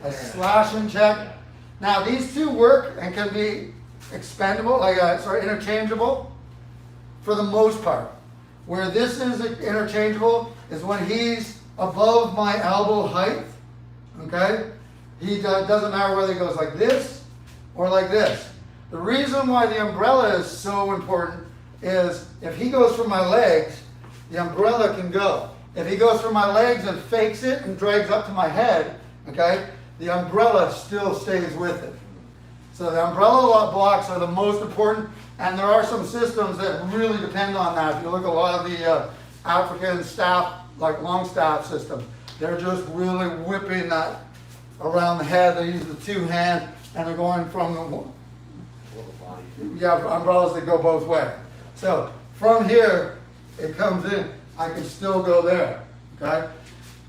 I slash and check. Now, these two work and can be expendable, interchangeable for the most part. Where this is interchangeable is when he's above my elbow height. Okay? He doesn't matter whether he goes like this or like this. The reason why the umbrella is so important is if he goes for my legs, the umbrella can go. If he goes for my legs and fakes it and drags up to my head, okay, the umbrella still stays with it. So the umbrella blocks are the most important, and there are some systems that really depend on that. If you look at a lot of the African staff, like long staff system, they're just really whipping that around the head. They use the two hands, and they're going from the umbrellas that go both ways. So from here, it comes in. I can still go there. Okay.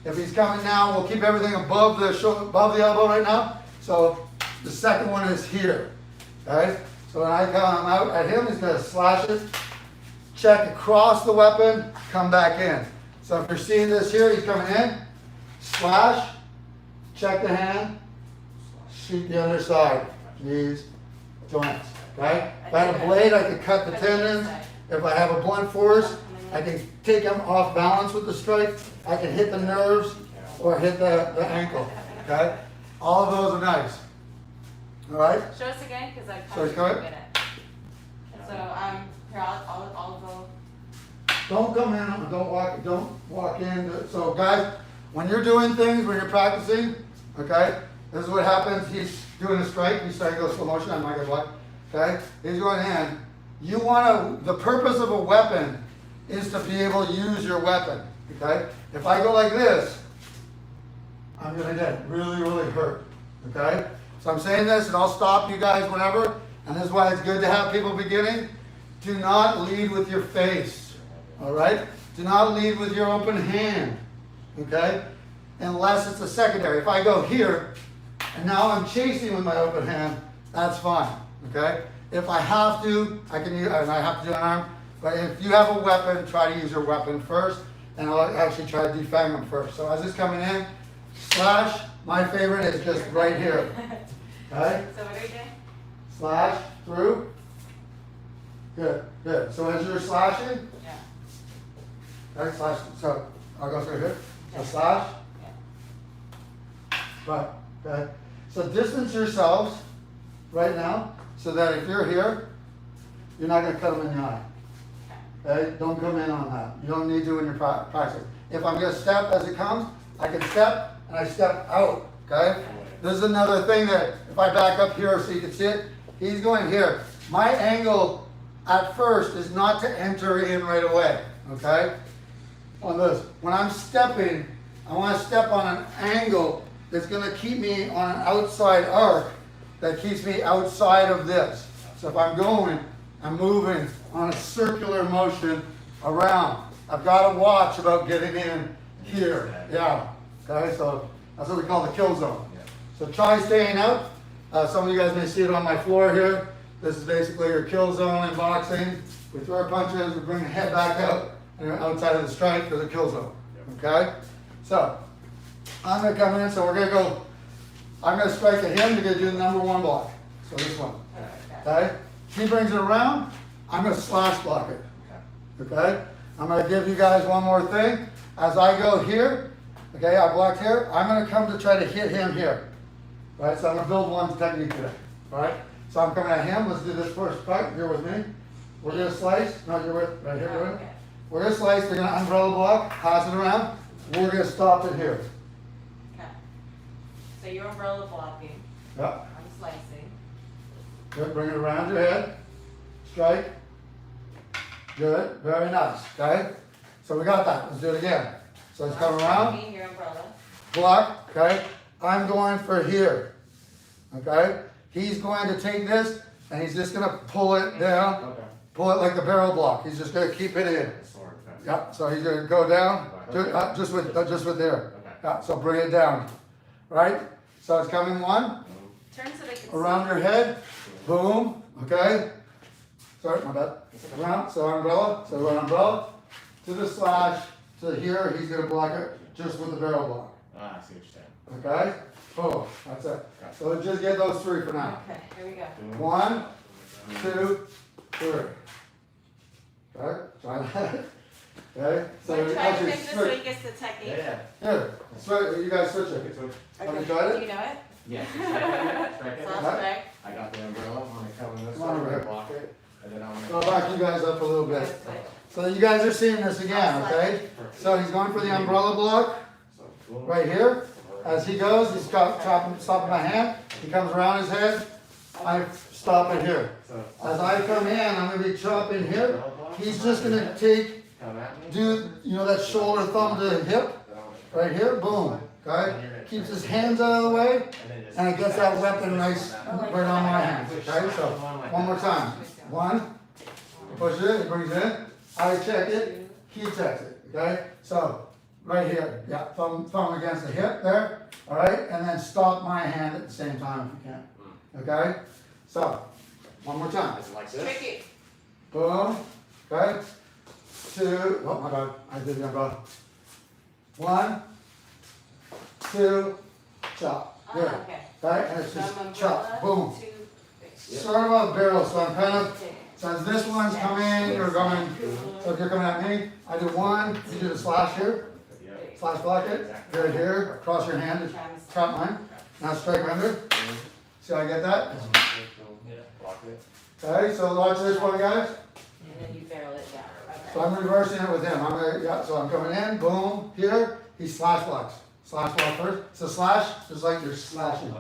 If he's coming now, we'll keep everything above the shoulder, above the elbow right now. So the second one is here. Okay. So when I come out at him, he's going to slash it, check across the weapon, come back in. So if you're seeing this here, he's coming in, slash, check the hand, shoot the other side, knees, joints. Okay? If I had a blade, I could cut the tendons. If I have a blunt force, I can take him off balance with the strike. I can hit the nerves or hit the ankle. Okay? All of those are nice. All right? Show us again, because I So it's kind of good? forget it. So, here, I'll go. Don't come in, don't walk in. So guys, when you're doing things, when you're practicing, okay, this is what happens. He's doing a strike, he's starting to go slow motion, I'm not gonna block. Okay? He's going in. You wanna, the purpose of a weapon is to be able to use your weapon. Okay? If I go like this, I'm gonna get really, really hurt. Okay? So I'm saying this, and I'll stop you guys whenever, and this is why it's good to have people beginning. Do not lead with your face. All right? Do not lead with your open hand. Okay? Unless it's a secondary. If I go here, and now I'm chasing with my open hand, that's fine. Okay? If I have to, I can use, and I have to do an arm, but if you have a weapon, try to use your weapon first, and I'll actually try to defang them first. So as it's coming in, slash, my favorite is just right here. Okay? So what are we doing? Slash through. Good, good. So as you're slashing, Yeah. okay, slash, so I'll go through here. So slash, Yeah. right, okay. So distance yourselves right now so that if you're here, you're not going to cut them in the eye. Okay? Don't come in on that. You don't need to in your practice. If I'm going to step as it comes, I can step and I step out. Okay? This is another thing that if I back up here so you can see it, he's going here. My angle at first is not to enter in right away. Okay? On this. When I'm stepping, I want to step on an angle that's going to keep me on an outside arc that keeps me outside of this. So if I'm going, I'm moving on a circular motion around. I've got to watch about getting in here. Yeah. Okay, so that's what we call the kill zone. So try staying out. Some of you guys may see it on my floor here. This is basically your kill zone in boxing. We throw our punches, we bring the head back out, and you're outside of the strike for the kill zone. Okay? So, I'm going to come in, so we're going to go, I'm going to strike at him, you're going to do the number one block. So this one. Okay? He brings it around, I'm going to slash block it. Okay? I'm gonna give you guys one more thing. As I go here, okay, I blocked here, I'm gonna come to try to hit him here. Right, so I'm gonna build one technique today. Alright? So I'm coming at him, let's do this first part, you're with me. We're gonna slice, no, you're with, right here, Oh, right? okay. We're gonna slice, we're gonna umbrella block, pass it around, we're gonna stop it here. Okay. So you're umbrella blocking, Yep, I'm slicing. good, bring it around your head, strike. Good, very nice, okay? So we got that, let's do it again. So let's come around, Striking your umbrella. block, okay? I'm going for here, okay? He's going to take this and he's just gonna pull it down, Okay. pull it like a barrel block. He's just gonna keep it in. Sword, okay. Yeah, so he's gonna go down, just with there. Okay. Yeah, so bring it down, right? So it's coming one, Turn so they can around your head, boom, okay? Sorry, my bad. Around, so umbrella, so one umbrella, to the slash, to here, he's gonna block it just with the barrel block, Ah, I see what you're saying. okay? Boom, that's it. So let's just get those three for now. Okay, here we go. 1, 2, 3. Okay, try that. Okay, so Wanna try to actually fix this so he switch. gets the technique? Yeah. Here, switch, you guys switch it. Have you tried Do it? you know it? Yeah. Strike it. Slash Right. back. I got the umbrella, I'm gonna come in this Come on way, over I'm here. gonna block it, and then I'm I'll gonna. back you guys up a little bit. Switch. So you guys are seeing this again, okay? So he's going for the umbrella block So, boom. right here. As he goes, he's got stopping my hand. He comes around his head. I stop it here. So, As I come in, I'm gonna be chopping here. He's just gonna take, come at me. do, you know, that shoulder, thumb to hip, Then I'm gonna- right here, boom, okay? Keeps his hands out of the way, and then just- and it gets that weapon nice right on my hand, okay? So, one more time. 1, push it, he brings it in, I check it, he checks it, okay? So, right here, yeah, thumb against the hip there, all right? And then stop my hand at the same time if you can, okay? So, one more time. Is it like this? Tricky. Boom, okay? 2, oh my bad, I did the umbrella. 1, 2, chop, Ah, good, okay. okay? And it's So just I'm chop, umbrella, boom. 2, fix. Yep. Sort of a barrel, so I'm kind of, Okay. so as this one's coming, you're going, so if you're coming at me, I do 1, you do the slash here, Yeah. slash block it, right here, across your hand, trap mine, now strike under, see how I get that? Yeah. Block it. Okay, so watch this one, guys, And then you barrel it down. so Okay. I'm reversing it with him, I'm gonna, yeah, so I'm coming in, boom, here, he slash blocks, slash block first, so slash, just like you're slashing,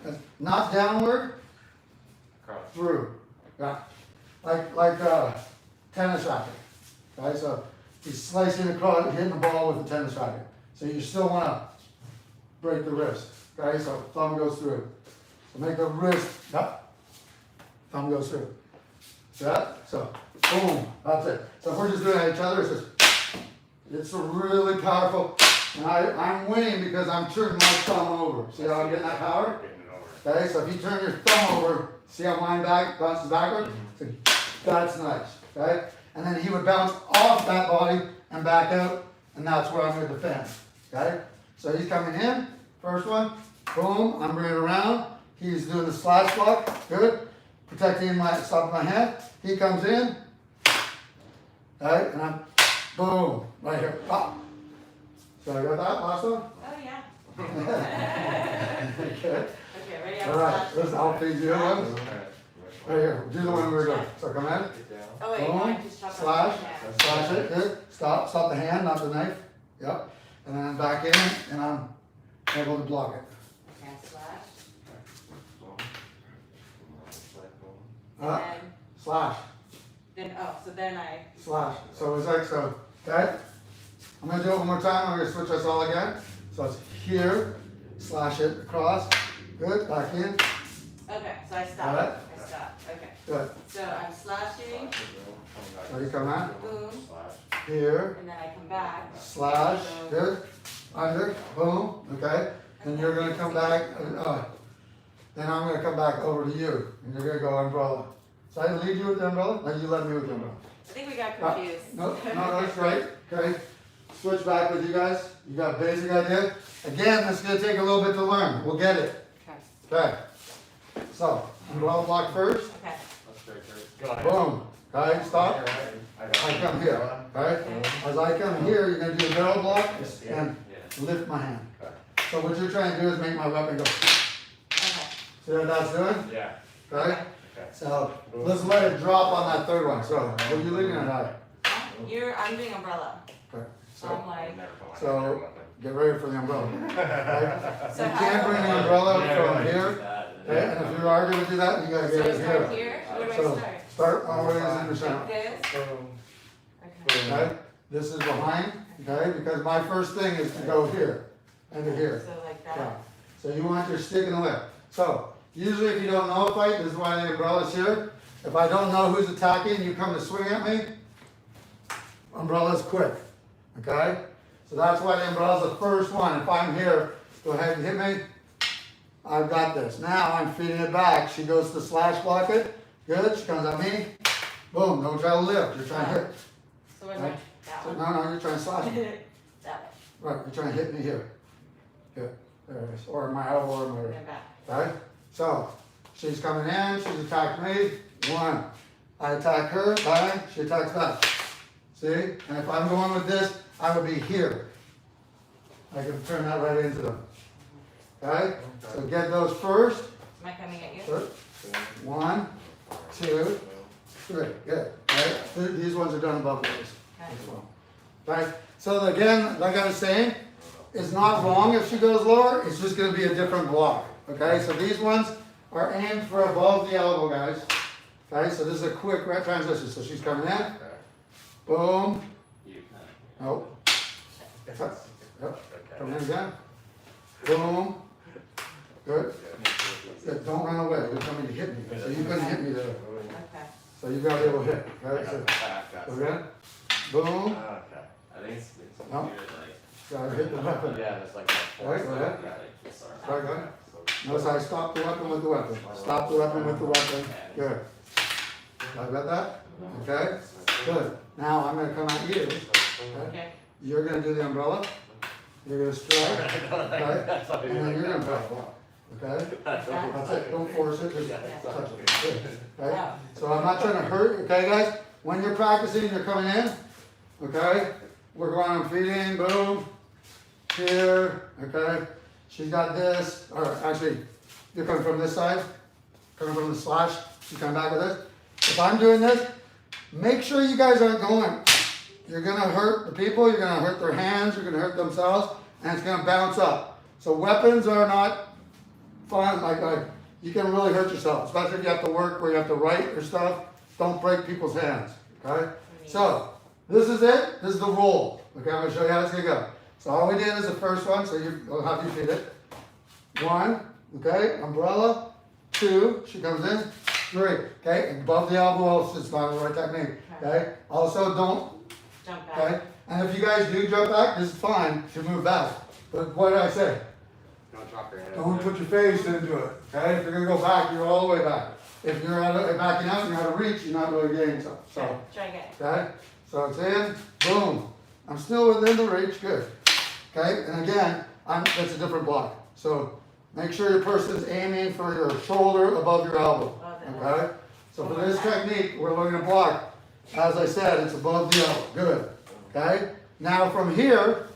Okay. not downward, Cross. through, yeah, like tennis racket, okay, so he's slicing across, hitting the ball with the tennis racket, so you still wanna break the wrist, okay, so thumb goes through, so make the wrist, yep, thumb goes through, see that, so, boom, that's it, so if we're just doing it at each other, it's just, it's a really powerful, and I'm winning because I'm turning my thumb over, see how I'm getting that power? Getting it over. Okay, so if you turn your thumb over, see how mine bounces backward? So that's nice, okay? And then he would bounce off that body and back out, and that's where I'm gonna defend, okay? So he's coming in, first one, boom, I'm bringing it around. He's doing the slash block, good. Protecting my, stopping my hand. He comes in, okay, and I'm, boom, right here, pop. So I got that, last one? Oh, yeah. Okay. Okay, ready? All right, this I'll feed you one. Okay. Right here, do the one we're doing. So come in, Get down. Oh, wait, boom, I just chopped slash, off my hand. slash it, good. Stop the hand, not the knife. Yep. And then I'm back in and I'm able to block it. Okay, slash. Boom. Slide, boom. Uh, And slash, then, oh, so then I, slash. So it's like so, okay? I'm gonna do it one more time. I'm gonna switch us all again. So it's here, slash it across, good, back in, okay, so I Alright. stop. I stop, okay. good. So I'm slashing, So you come out, boom, Slash. here, and then I come back. slash, So- good, under, boom, okay? Then you're gonna come back, then I'm gonna come back over to you, and you're gonna go umbrella. So I lead you with the umbrella, or you let me with the umbrella? I think we got confused. No, that's right, okay? Switch back with you guys, you got a basic idea? Again, this is gonna take a little bit to learn, we'll get it, Okay, okay? So, umbrella block first, okay. Let's straight first. Go ahead. boom, Okay, stop. I come here, okay? As I come here, you're gonna do a barrel block and lift my hand. So what you're trying to do is make my weapon go. Okay. See what that's doing? Yeah. Okay? So let's let it drop on that third one. So what are you leaving at high? I'm doing umbrella. Okay. So I'm like, So get ready for the umbrella. Okay? so You how can't do bring I- the umbrella from here. Okay? And if you are gonna do that, you gotta So get I it start here. here? Where do I So start? start always in the center. Like this? Okay. Okay? This is behind, okay? Because my first thing is to go here and to here. So like Yeah. that? So you want your stick in the whip. So usually if you don't know a fight, this is why the umbrella's here. If I don't know who's attacking, you come to swing at me, umbrella's quick, okay? So that's why the umbrella's the first one. If I'm here, go ahead and hit me. I've got this. Now I'm feeding it back. She goes to slash block it. Good, she comes at me. Boom, don't try to lift, you're trying to hit. So what do I, that So, one? no, you're trying to slash me. That Right, you're trying to hit me here. Good, there it is. Or my elbow or my way. wrist. And back. Okay? So, she's coming in, she's attacked me, one. I attack her, bang, she attacks back. See? And if I'm going with this, I would be here. I can turn that right into them. Okay? So get those first. Am I coming at you? First. One, two, three. Good. Okay? These ones are done above those Okay. as well. Okay? So again, like I was saying, it's not wrong if she goes lower, it's just gonna be a different block. Okay, so these ones are aimed for above the elbow, guys. Okay, so this is a quick transition. So she's coming in, boom, nope, yep, come in again, boom, good. Good. Don't run away, you're coming to hit me, so you couldn't hit me there. Okay. So you gotta be able to hit, okay, so, again, boom, I think it's No. weird, like, gotta hit the weapon. yeah, there's like that. Right, go ahead. Sorry, go ahead. Notice I stop the weapon with the weapon. Stop the weapon with the weapon. Good. I got that? Okay? Good. Now I'm gonna come at you. Okay? Okay. You're gonna do the umbrella. You're gonna strike. Okay? And then you're gonna back block. Okay? That's it. Don't force it. Just touch it. Good. Okay? So I'm not trying to hurt. Okay, guys? When you're practicing, you're coming in. Okay? We're going on feeding. Boom. Here. Okay? She's got this, or actually, you're coming from this side, coming from the slash, she's coming back with this. If I'm doing this, make sure you guys aren't going. You're gonna hurt the people, you're gonna hurt their hands, you're gonna hurt themselves, and it's gonna bounce up. So weapons are not fun, like you can really hurt yourself, especially if you have to work where you have to write or stuff. Don't break people's hands, okay? So, this is it, this is the roll. Okay, I'm gonna show you how it's gonna go. So all we did is the first one, so you'll have you feed it. One, okay, umbrella. Two, she comes in. Three, okay, above the elbow, it's not the right technique. Okay, also don't, Jump back. okay, and if you guys do jump back, this is fine, you move back. But what did I say? Don't drop your head. Don't put your face into it, okay? If you're gonna go back, you're all the way back. If you're backing out and you're out of reach, you're not really getting something, so. Try again. Okay, so it's in, boom. I'm still within the reach, good. Okay, and again, it's a different block. So make sure your person's aiming for your shoulder above your elbow. Okay? So for this technique, we're looking to block. As I said, it's above the elbow, good. Okay? Now from here,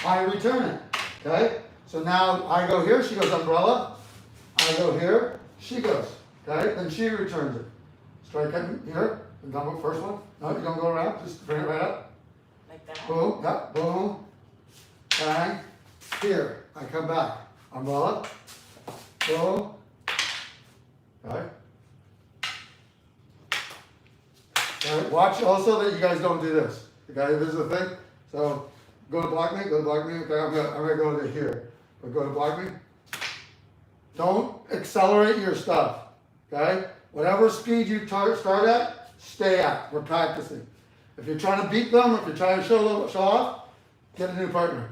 I return it. Okay? So now I go here, she goes umbrella. I go here, she goes. Okay? Then she returns it. Strike it here, and dump it first one. No, you don't go around, just bring it right up. Like that? Boom, yep, boom, bang, here, I come back, umbrella, boom, okay. Okay, watch also that you guys don't do this, okay, this is the thing, so go to block me, okay, I'm gonna go to here, but go to block me. Don't accelerate your stuff, okay, whatever speed you start at, stay at, we're practicing. If you're trying to beat them, if you're trying to show off, get a new partner.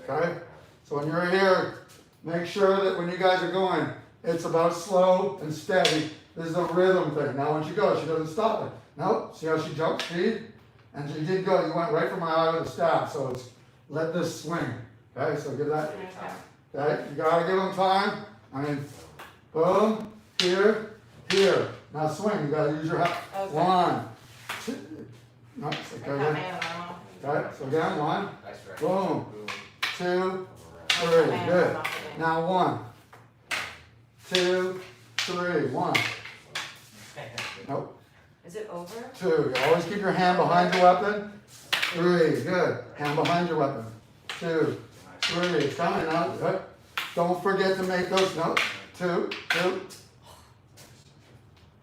Okay? So when you're here, make sure that when you guys are going, it's about slow and steady. This is a rhythm thing. Now when she goes, she doesn't stop it. Nope. See how she jumped speed? And she did go. You went right for my eye with the staff. So it's let this swing. Okay? So give that. Okay? You gotta give them time. I mean, boom, here, here. Now swing. You gotta use your hat. Okay. 1, Nice, I okay, got my good. arm off. Alright, so again, 1, Nice try. boom, 2, I 3, got my good. arm off again. Now 1, 2, 3, 1. Nope, Is it over? 2. You always keep your hand behind your weapon. 3, good. Hand behind your weapon. 2, 3. It's coming now. Good. Don't forget to make those. No. 2, 2.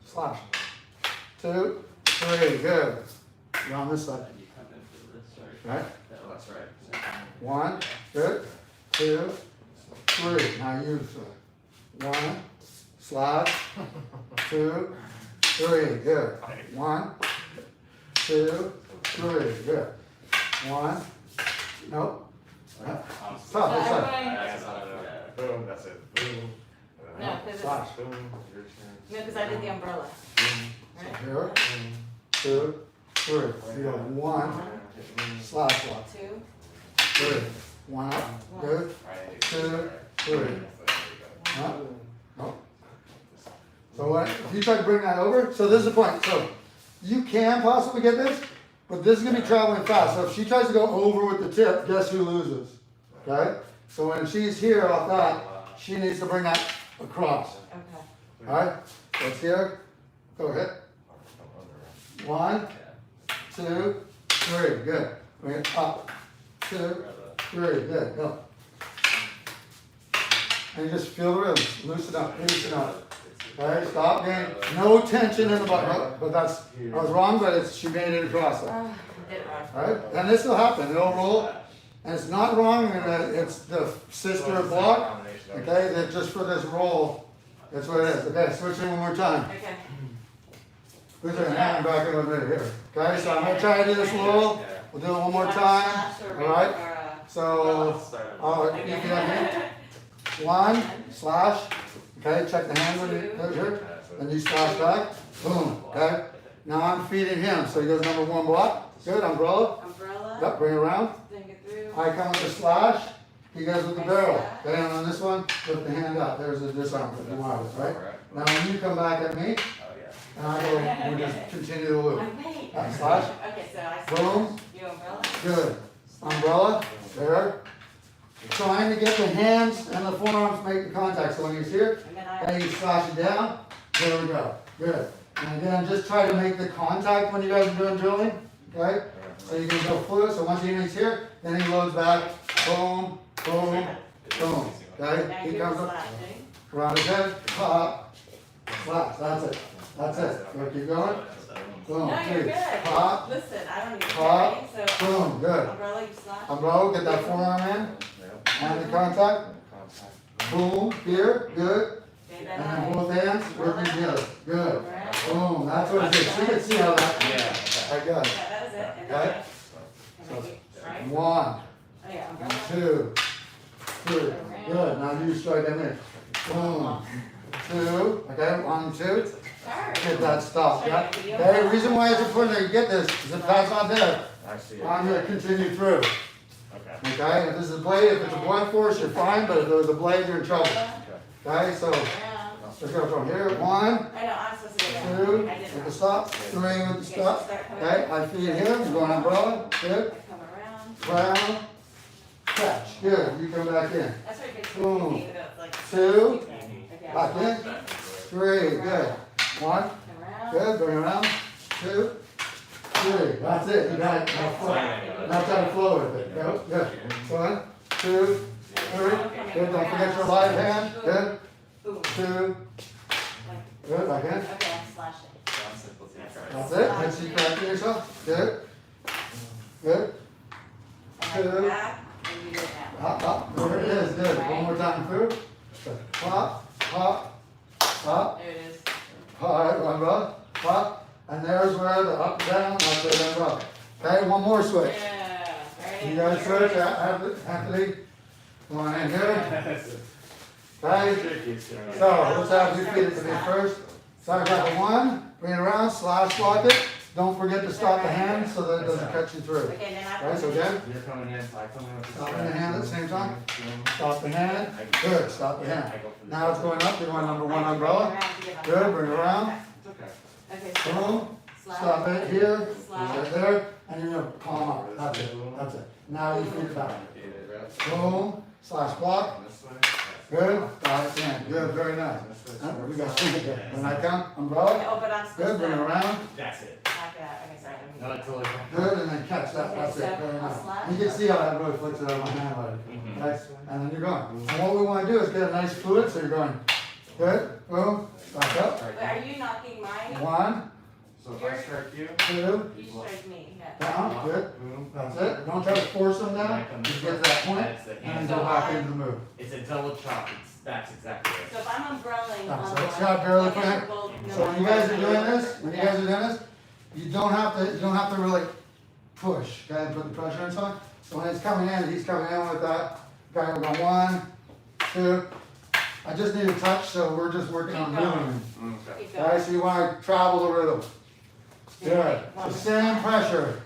Slash. 2, 3. Good. You're on this side. You come in for this, sorry. Right? No, that's right. 1. Good. 2, 3. Now use 1. Slash. 2, 3. Good. 1, 2, 3. Good. 1. Nope. Stop this side. Boom, that's it. Boom. No, because Slash. Boom, your turn. no, 'cause I did the umbrella. Right? Here. 2, 3. You go 1. Slash 1. 2. 3. 1 up. Good. 2, 3. Up. Nope. So what, if you try to bring that over, so this is the point. So you can possibly get this, but this is going to be traveling fast. So if she tries to go over with the tip, guess who loses? Okay? So when she's here off that, she needs to bring that across. Okay. Alright? So it's here. Go ahead. 1, 2, 3. Good. Bring it up. 2, 3. Good. Go. And you just feel the rhythm. Loosen up. Loosen up. Okay, stop getting no tension in the butt. No, but that's, I was wrong, but it's, she made it across there. I did it wrong. Alright? And this will happen. It'll roll. And it's not wrong, and it's the sister block. Okay, that just for this roll, that's what it is. Okay, switch it one more time. Okay. Put your hand back in the middle here. Okay, so I'm gonna try to do this roll. We'll do it one more time. Alright? So, you can have me. 1, slash. Okay, check the hand when you go here. Then you slash back. Boom. Okay. Now I'm feeding him. So he goes number 1 block. Good. Umbrella. Umbrella. Yep. Bring it around. Then get through. I come with the slash. He goes with the barrel. Okay. And on this one, lift the hand up. There's a disarm if you want it. Right. Now when you come back at me, and I go, we just continue the loop. Wait. That slash. Okay, so I Boom. You umbrella. Good. Umbrella. There. Trying to get the hands and the forearms making contact. So when he's here, And then I. and you slash it down. There we go. Good. And again, just try to make the contact when you guys are doing drilling. Okay? So you can go fluid. So once he's here, then he loads back. Boom, boom, boom. Okay? Now He you're comes up slashing. around his head. Pop. Slash. That's it. That's it. So keep going. Boom. No, you're 3. good. Pop. Listen, I don't even Pop. care. So Boom. Good. umbrella, you slash. Umbrella. Get that forearm in. And the contact. Boom. Here. Good. Okay, then And then I. both hands working together. Good. Around. Boom. That's what it is. So you can see how that. I got it. Yeah, that was it. And Okay. then I. Right? 1, Oh, yeah, umbrella. 2, 3. Good. Now you strike him in. Boom. 2. Okay. 1, 2. Sorry. Get that stop. Yeah. Okay. The reason why it's important that you get this is if that's not there, I see it. I'm going to continue through. Okay. Okay. If this is a blade, if it's a blunt force, you're fine. But if it was a blade, you're in trouble. Okay. So Around. let's go from here. 1, I know, I'm supposed to do that. 2. I did With the wrong. stop. 3 with the stop. Okay. I feed him. You're going umbrella. Good. I come around. Round. Catch. Good. You come back in. That's what it gets Boom. me about like. 2. Okay, Back in. 3. Good. 1. Come around. Good. Bring it around. 2. 3. That's it. You got it. Now flow. Now try to flow with it. Go. Good. 1, 2, 3. Good. Don't forget your live hand. Good. Boom. 2. Good. Back in. Okay, I'm slashing. That's it. Make sure you correct yourself. Good. Good. And then back, and you do it that way. Hop, hop. There it is. Good. One more time through. Hop, hop, hop. There it is. All right, one rub, pop, and there's where the up and down, up and down rub. Okay, one more switch. Yeah. Ready? You guys switch, Anthony, come on in here. Okay, so let's have you feed it to me first. So I got the 1, bring it around, slash block it. Don't forget to stop the hand so that it doesn't cut you through. Okay, then I. Okay, so again, You're coming in, I come in with the stopping the hand at the same time. Stop the hand, good, stop the hand. Now it's going up, you're going number 1 umbrella. Good, bring it around. It's okay. Okay, so Boom, stop it here, Slap. right there, and you're gonna palm up. That's it. That's it. Now you feed it back. Boom, slash block. This way. Good. Got it in. Good. Very nice. We got when I count, umbrella. Oh, but I'm Good. supposed Bring it to. around. That's it. Like that. Okay, sorry. No, that's totally fine. Good, and then catch that. Okay, That's so it. Very I'll nice. slap. You can see how that really flicks it out of my hand like. Nice. And then you're going. And what we want to do is get a nice fluid. So you're going. Good. Boom. Back up. Wait, are you knocking mine? 1, So if I strike you, 2, You strike me. Yeah. down. Good. boom. That's it. Don't try to force them down. Just get to that point, That's the and then hand. go back into the move. It's a double chop. That's exactly it. So if I'm umbrelling Yeah, on so one, it's got barely I guess connect. we're both- no So when you guys are matter doing what. this, you don't have to really push. Go ahead and put the pressure on something. So when it's coming in, he's coming in with that. Okay, we're going 1, 2. I just need a touch, so we're just working on Keep going. rhythm. Okay. Keep Alright, going. so you want to travel the rhythm. Good. The same pressure.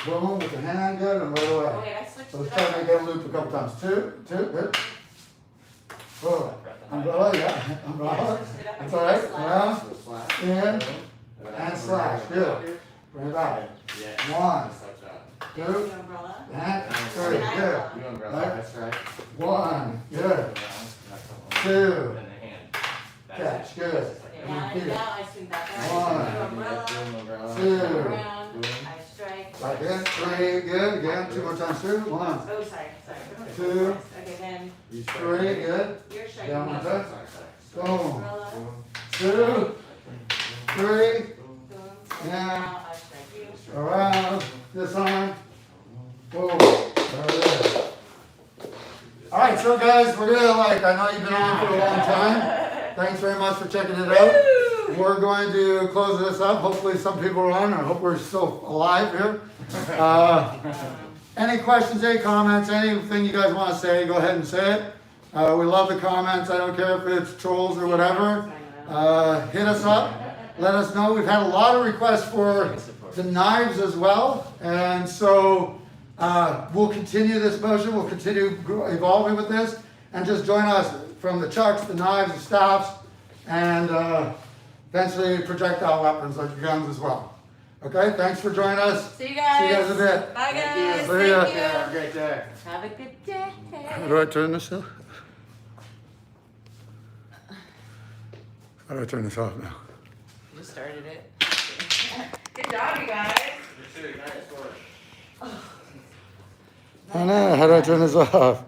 Boom, with the hand good and right away. Okay, I switched So let's it try to up. get a loop a couple times. 2, good. Boom. Umbrella, yeah, I umbrella. switched it up. That's alright. Slap. Around, So slap. in, Boom. and slash. Good. Bring it back. Yeah. 1, Just like that. 2, Your umbrella. and 3. Good. You umbrella. Right. That's right. 1, good. Around. 2, Then the hand. That's catch. it. Good. Just like Now, that. Repeat it. now I swing back One. around. Your umbrella. Boom, umbrella. 2, Around. Boom. I strike. back in. 3, good. Again, 2 more times. 2, 1, Oh, sorry. 2, Okay, then You strike 3, me. good. you're striking Down me. like Sorry, that. sorry. Boom. Umbrella. Boom. 2, 3, Boom. Yeah. Now I strike you. around, this arm. Boom. There it is. Alright, so guys, we're gonna I know you've been on for a long time. Thanks very much for checking it out. We're going to close this up. Hopefully some people are on. I hope we're still alive here. Any questions, any comments, anything you guys want to say, go ahead and say it. We love the comments. I don't care if it's trolls or whatever. Hit us up. Let us know. We've had a lot of requests for the knives as well. And so we'll continue this motion. We'll continue evolving with this. And just join us from the chucks, the knives, the staffs, and eventually projectile weapons like guns as well. Okay, thanks for joining us. See you guys. See you guys in a bit. Bye guys. See Thank ya. you. Have a great day. Have a good day. How do I turn this off? How do I turn this off now? You started it. Good job, you guys. You too. Nice work. I know, how do I turn this off?